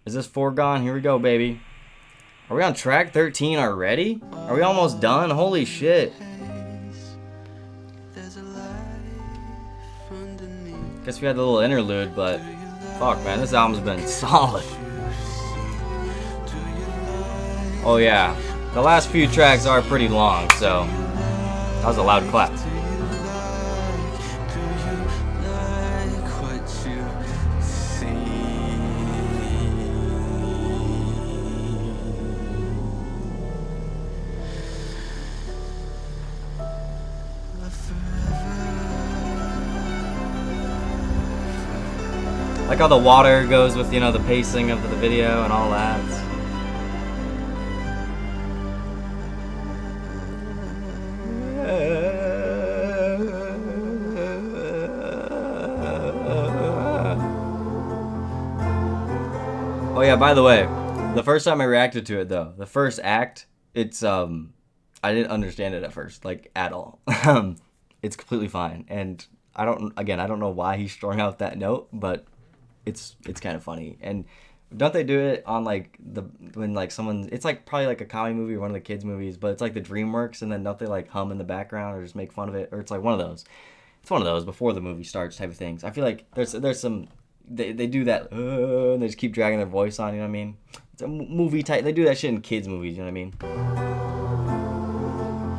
Is this foregone? Here we go, baby. Are we on track 13 already? Are we almost done? Holy shit. Guess we had the little interlude, but fuck, man, this album's been solid. Oh yeah, the last few tracks are pretty long, so that was a loud clap. Like how the water goes with, you know, the pacing of the video and all that. Oh yeah, by the way, the first time I reacted to it though, the first act, it's I didn't understand it at first, like at all. It's completely fine, and I don't know why he's throwing out that note, but it's kind of funny. And don't they do it on like when like someone, it's like probably like a comedy movie or one of the kids movies, but it's like the DreamWorks, and then don't they like hum in the background or just make fun of it, or it's like one of those. It's one of those before the movie starts type of things. I feel like there's some they do that and they just keep dragging their voice on. You know what I mean? It's a movie type. They do that shit in kids movies. You know what I mean?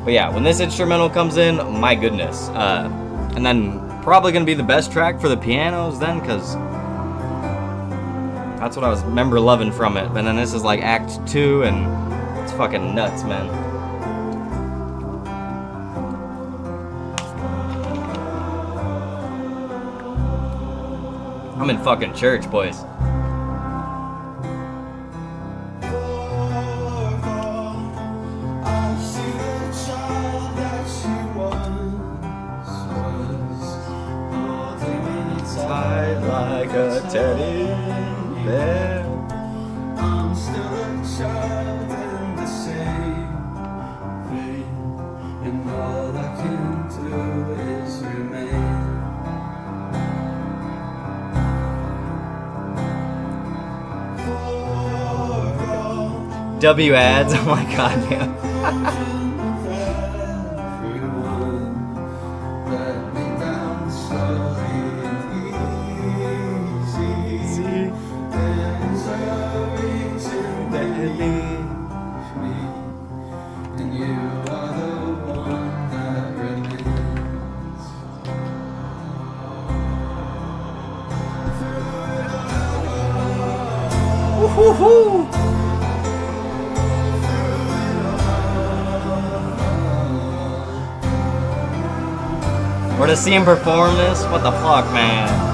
But yeah, when this instrumental comes in, my goodness. And then probably gonna be the best track for the pianos then, cause that's what I remember loving from it. And then this is like Act 2, and it's fucking nuts, man. I'm in fucking church, boys. Tied like a teddy bear. I'm still a child in the same vein, and all I can do is remain. W ads, oh my god, man. Or to see him perform this? What the fuck, man?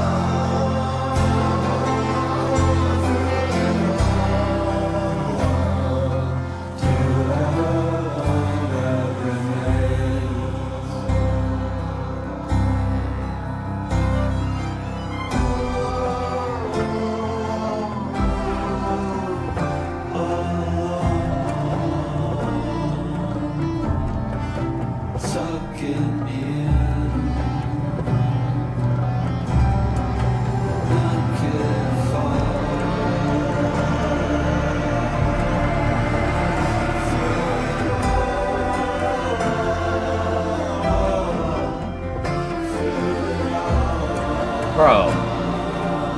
Bro,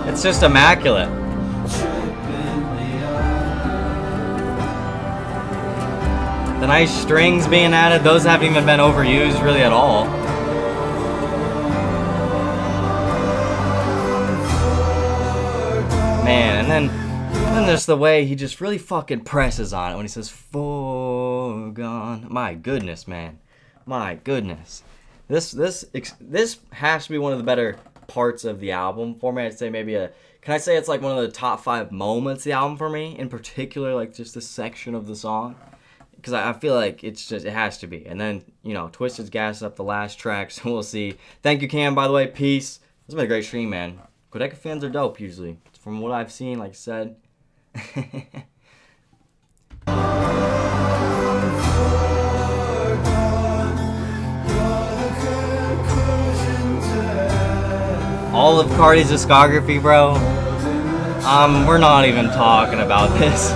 it's just immaculate. The nice strings being added, those haven't even been overused really at all. Man, and then there's the way he just really fucking presses on it when he says "foregone." My goodness, man. My goodness. This has to be one of the better parts of the album for me. I'd say maybe can I say it's like one of the top 5 moments of the album for me, in particular, like just this section of the song, because I feel like it has to be. And then, you know, Twisted's gassed up the last track, so we'll see. Thank you, Cam, by the way. Peace. This has been a great stream, man. Quadeca fans are dope usually, from what I've seen, like I said. All of Cardi's discography, bro. We're not even talking about this.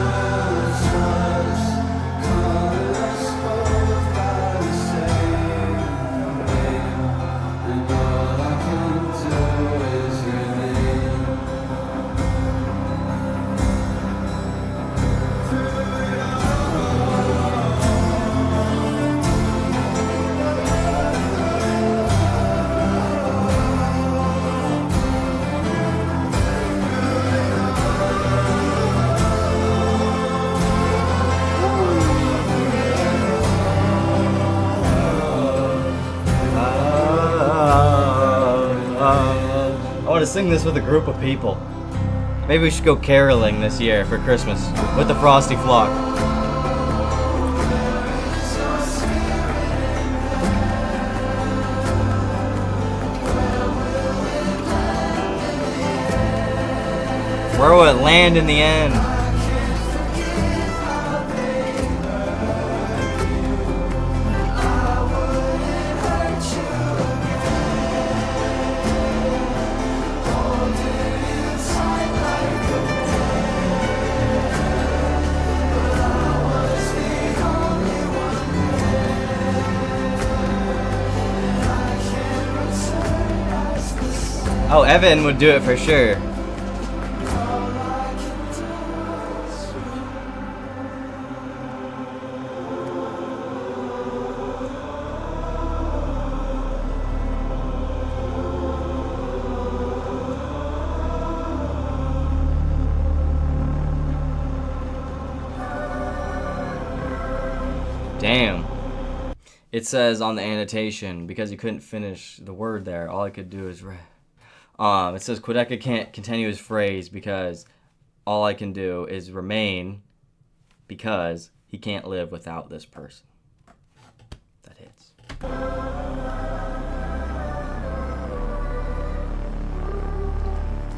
I want to sing this with a group of people. Maybe we should go caroling this year for Christmas with the Frosty flock. Where will it land in the end? Oh, Evan would do it for sure. Damn. It says on the annotation, because he couldn't finish the word there, all I could do is it says Quadeca can't continue his phrase because all I can do is remain because he can't live without this person. That hits.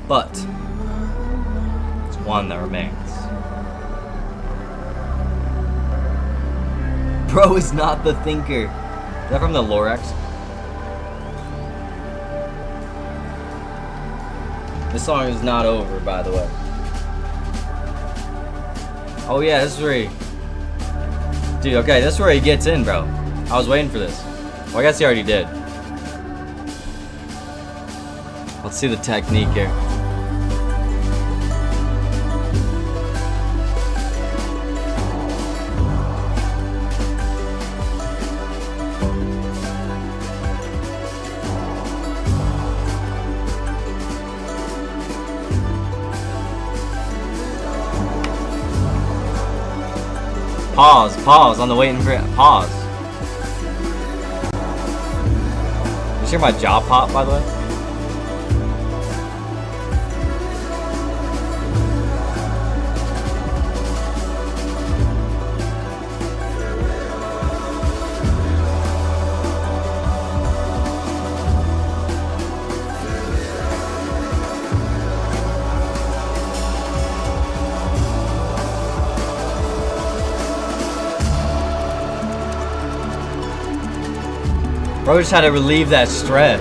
But it's one that remains. Bro is not the thinker. Is that from the Lorax? This song is not over, by the way. Oh yeah, this is where he... Dude, okay, this is where he gets in, bro. I was waiting for this. Well, I guess he already did. Let's see the technique here. Pause on the waiting for it. Pause. You hear my jaw pop, by the way? Bro just had to relieve that stress.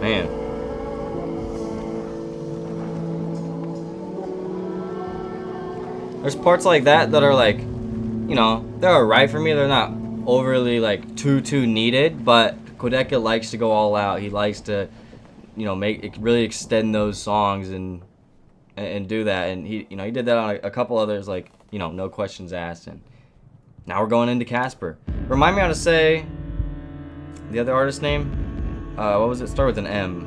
Man. There's parts like that are like, you know, they're alright for me. They're not overly like too needed, but Quadeca likes to go all out. He likes to, you know, really extend those songs and do that. And he did that on a couple others, like, you know, No Questions Asked. And now we're going into Casper. Remind me how to say the other artist's name. What was it? Start with an M.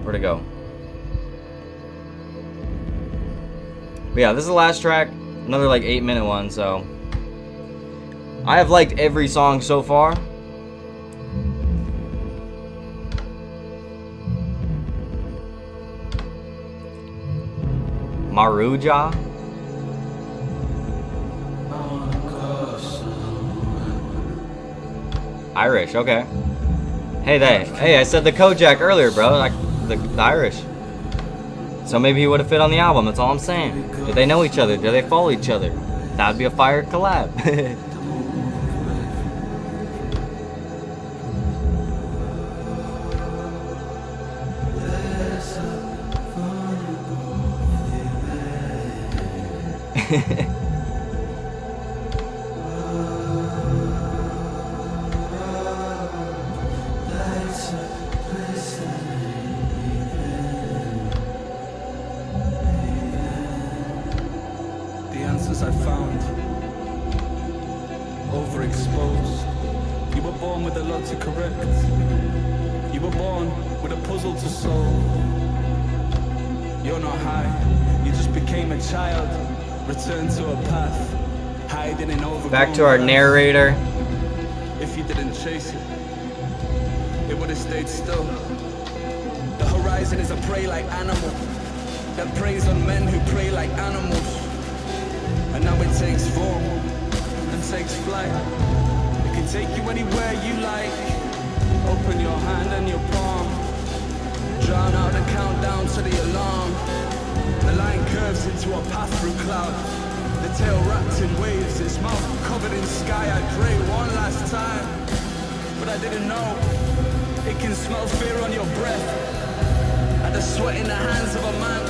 Where'd it go? But yeah, this is the last track, another like 8-minute one, so I have liked every song so far. Maruja. Irish, okay. Hey, I said the Kojak earlier, bro, like the Irish. So maybe he would have fit on the album, that's all I'm saying. Do they know each other? Do they follow each other? That would be a fire collab. I found overexposed. You were born with a lot to correct. You were born with a puzzle to solve. You're not high, you just became a child. Returned to a path, hiding in overgrown. Back to our narrator. If you didn't chase it, it would have stayed still. The horizon is a prey like animal that preys on men who prey like animals. And now it takes form and takes flight. It can take you anywhere you like. Open your hand and your palm. Drown out the countdown to the alarm. The line curves into a path through clouds. The tail wrapped in waves, its mouth covered in sky. I pray one last time, but I didn't know. It can smell fear on your breath, and the sweat in the hands of a man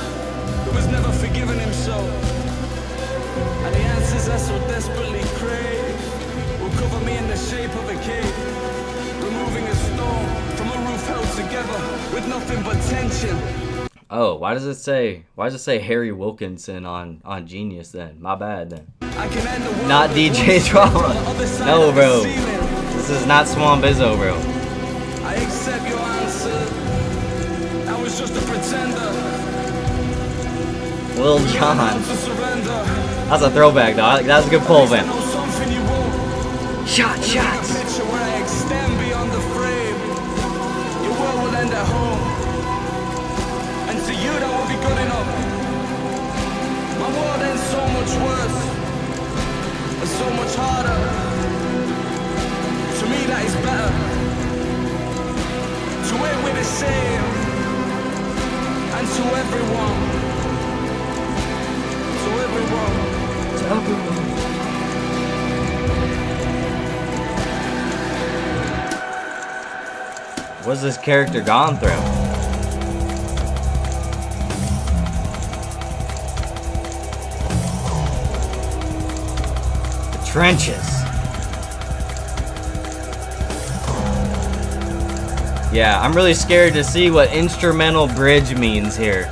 who has never forgiven himself. And the answers I so desperately crave will cover me in the shape of a cave, removing a stone from a roof held together with nothing but tension. Oh, why does it say Harry Wilkinson on Genius then? My bad then. Not DJ Drama. No, bro. This is not Swan Bizzo, bro. I accept your answer. I was just a pretender. Lil Jon. That's a throwback, dog. That's a good pull, man. Shots. Where I extend beyond the frame. Your world will end at home. And to you that will be good enough. My world ends so much worse and so much harder. To me that is better. To it we're the same. And to everyone. To everyone. What's this character gone through? The trenches. Yeah, I'm really scared to see what instrumental bridge means here.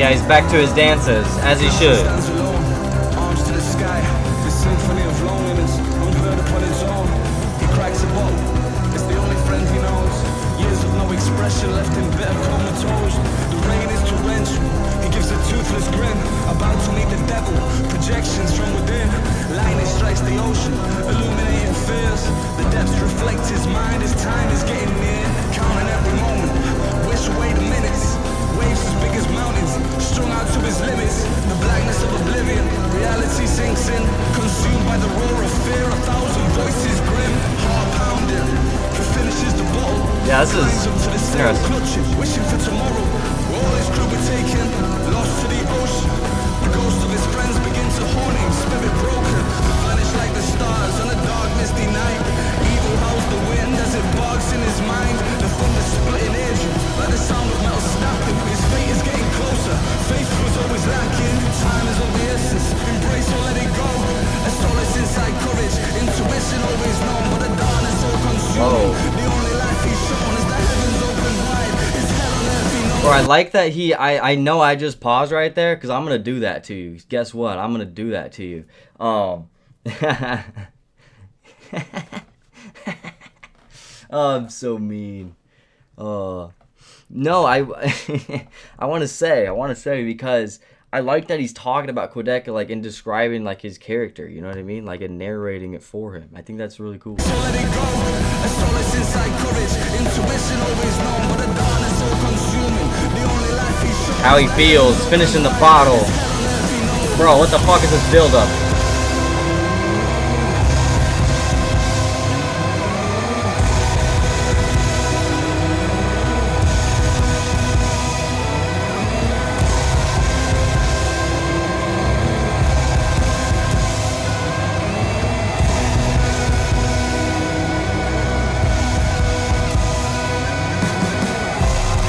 Yeah, he's back to his dances, as he should. Stands alone, arms to the sky. The symphony of loneliness, unheard upon its own. He cracks a bottle, it's the only friend he knows. Years of no expression left him bitter, comatose. The rain is torrential, he gives a toothless grin. About to meet the devil, projections from within. Lightning strikes the ocean, illuminating fears. The depths reflect his mind, his time is getting near. Counting every moment, wish away the minutes. Waves as big as mountains, strung out to his limits. The blackness of oblivion, reality sinks in. Consumed by the roar of fear, 1,000 voices grim. Heart pounding, he finishes the bottle. Yeah, this is Climbs up to the stair, interesting. clutching, wishing for tomorrow. All his crew were taken, lost to the ocean. The ghosts of his friends begin to haunt him, spirit broken. Vanish like the stars on a dark misty night. Evil howls the wind as it barks in his mind. The thunder splitting eardrums, like the sound of metal snapping. His fate is getting closer, faith was always lacking. Time is of the essence, embrace or let it go. A solace inside courage, intuition always known. But the darkness all consuming. The only life he's shown is the heavens open wide. It's hell on earth he knows. Bro, I like that I know I just paused right there because I'm gonna do that to you. Guess what? I'm gonna do that to you. Oh, I'm so mean. No, I want to say because I like that he's talking about Quadeca like and describing like his character. You know what I mean? Like and narrating it for him. I think that's really cool. So let it go. A solace inside courage, intuition always known, but the darkness all consuming. The only life he's shown. How he feels finishing the bottle. Bro, what the fuck is this build up?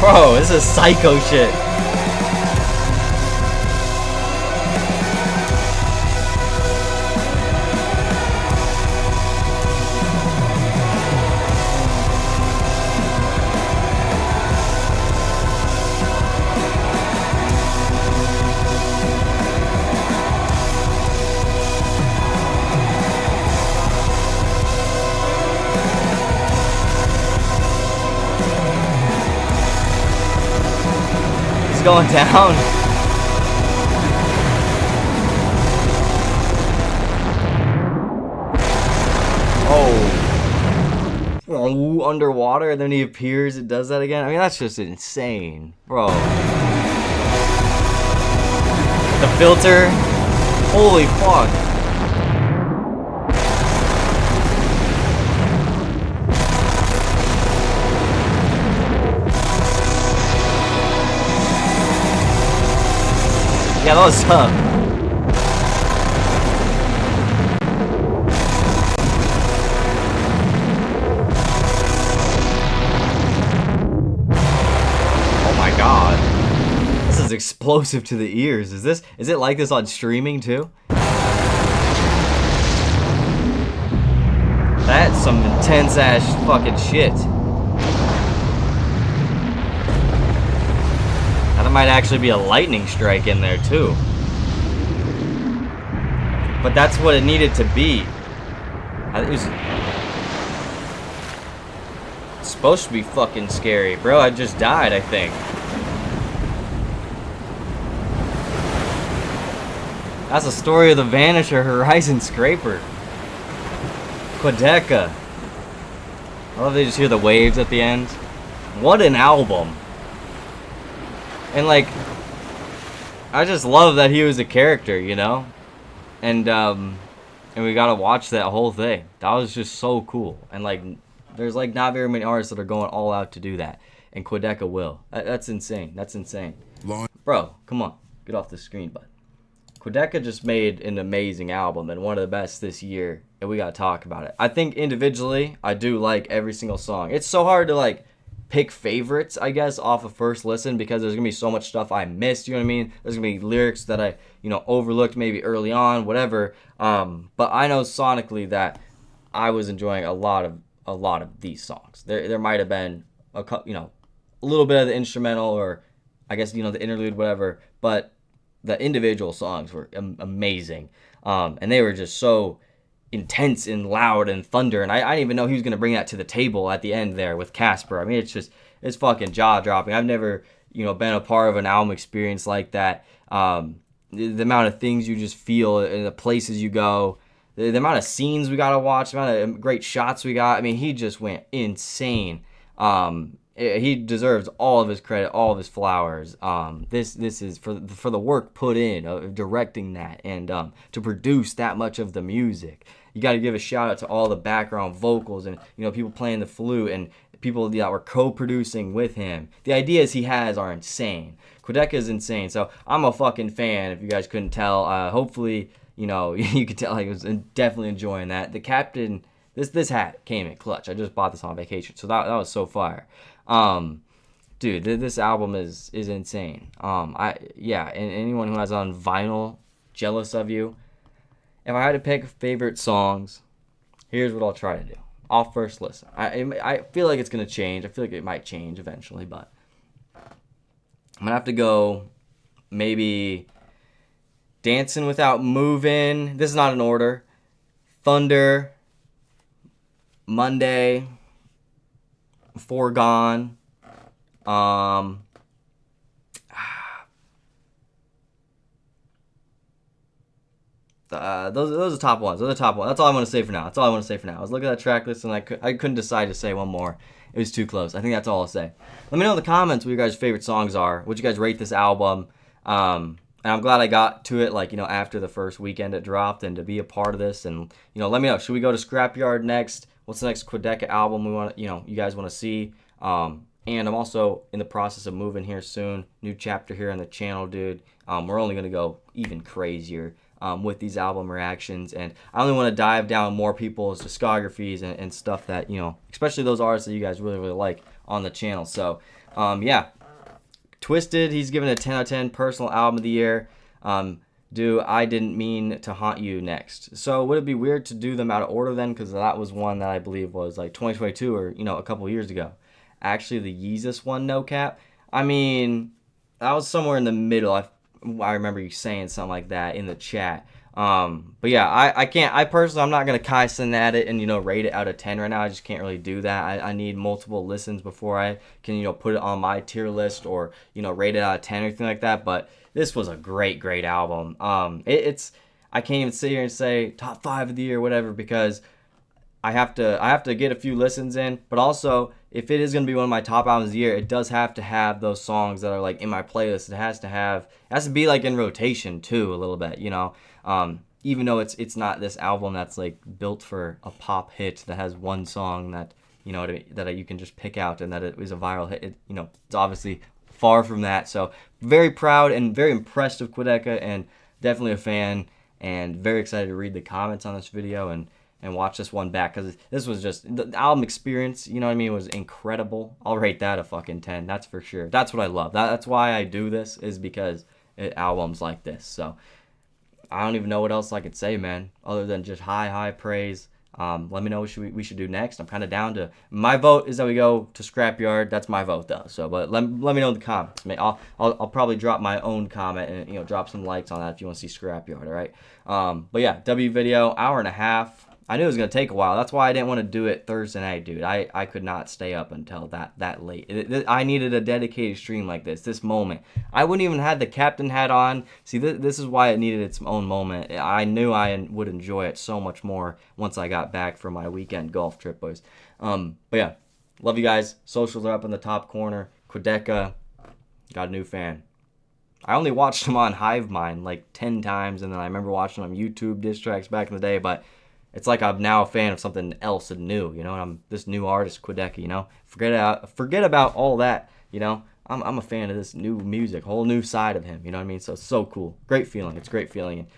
Bro, this is psycho shit. Going down. Oh, underwater and then he appears, it does that again. I mean, that's just insane, bro. The filter, holy fuck. Yeah, that was tough. Oh my god. This is explosive to the ears. Is it like this on streaming too? That's some intense ass fucking shit. That might actually be a lightning strike in there too. But that's what it needed to be. It was supposed to be fucking scary. Bro, I just died, I think. That's the story of the Vanisher Horizon Scraper. Quadeca. I love they just hear the waves at the end. What an album. And like, I just love that he was a character, you know? And we got to watch that whole thing. That was just so cool. And like, there's like not very many artists that are going all out to do that. And Quadeca will. That's insane. That's insane. Bro, come on. Get off the screen, bud. Quadeca just made an amazing album and one of the best this year. And we got to talk about it. I think individually, I do like every single song. It's so hard to like pick favorites, I guess, off of first listen because there's gonna be so much stuff I missed, you know what I mean? There's gonna be lyrics that I, overlooked maybe early on, whatever. But I know sonically that I was enjoying a lot of these songs. There might have been a little bit of the instrumental or I guess the interlude, whatever. but the individual songs were amazing. And they were just so intense and loud and thunder. And I didn't even know he was going to bring that to the table at the end there with Casper. I mean, it's fucking jaw dropping. I've never, been a part of an album experience like that. The amount of things you just feel and the places you go, the amount of scenes we got to watch, the amount of great shots we got. I mean, he just went insane. He deserves all of his credit, all of his flowers. This is for the work put in of directing that and to produce that much of the music. You got to give a shout out to all the background vocals and people playing the flute and people that were co-producing with him. The ideas he has are insane. Quadeca is insane. So I'm a fucking fan. If you guys couldn't tell, hopefully you could tell I was definitely enjoying that. The captain. This hat came in clutch. I just bought this on vacation, so that was so fire. Dude, this album is insane. And anyone who has on vinyl, jealous of you. If I had to pick favorite songs, here's what I'll try to do. I'll first listen. I feel like it's gonna change. I feel like it might change eventually, but I'm gonna have to go maybe Dancing Without Moving. This is not in order. Thunder. Monday, Foregone, those are the top ones. Those are the top ones. That's all I want to say for now. I was looking at that track list and I couldn't decide to say one more. It was too close. I think that's all I'll say. Let me know in the comments what your guys' favorite songs are. What you guys rate this album. And I'm glad I got to it after the first weekend it dropped and to be a part of this. And let me know. Should we go to Scrapyard next? What's the next Quadeca album we want? You guys want to see? And I'm also in the process of moving here soon. New chapter here on the channel, dude. We're only gonna go even crazier with these album reactions, and I only want to dive down more people's discographies and stuff that especially those artists that you guys really like on the channel. So, Twisted, he's given a 10 out of 10 personal album of the year. Do I Didn't Mean to Haunt You next. So would it be weird to do them out of order then? Because that was one that I believe was 2022 or a couple years ago. Actually, the Yeezus one, no cap. I mean, that was somewhere in the middle. I remember you saying something like that in the chat. But yeah, I can't. I personally, I'm not gonna Kaisen at it and rate it out of 10 right now. I just can't really do that. I need multiple listens before I can put it on my tier list or rate it out of 10 or anything like that. But this was a great album. It's I can't even sit here and say top 5 of the year or whatever because I have to get a few listens in. But also, if it is gonna be one of my top albums of the year, it does have to have those songs that are in my playlist. It has to be in rotation too a little bit. Even though it's not this album that's built for a pop hit that has one song that that you can just pick out and that it was a viral hit. It's obviously far from that. So very proud and very impressed with Quadeca and definitely a fan and very excited to read the comments on this video and watch this one back because this was just the album experience. Was incredible. I'll rate that a fucking 10. That's for sure. That's what I love. That's why I do this is because albums like this. So I don't even know what else I could say, man, other than just high praise. Let me know what we should do next. I'm kind of down to my vote is that we go to Scrapyard. That's my vote though. So, but let me know in the comments. I'll probably drop my own comment and drop some likes on that if you want to see Scrapyard. All right. But yeah, W video, hour and a half. I knew it was gonna take a while. That's why I didn't want to do it Thursday night, dude. I could not stay up until that late. I needed a dedicated stream like this moment. I wouldn't even have the captain hat on. See, this is why it needed its own moment. I knew I would enjoy it so much more once I got back from my weekend golf trip, boys. But yeah, love you guys. Socials are up in the top corner. Quadeca, got a new fan. I only watched him on Hivemind 10 times, and then I remember watching him on YouTube diss tracks back in the day, but it's like I'm now a fan of something else and new, and I'm this new artist, Quadeca, Forget about all that, I'm a fan of this new music, whole new side of him, So it's so cool. Great feeling. It's great feeling. And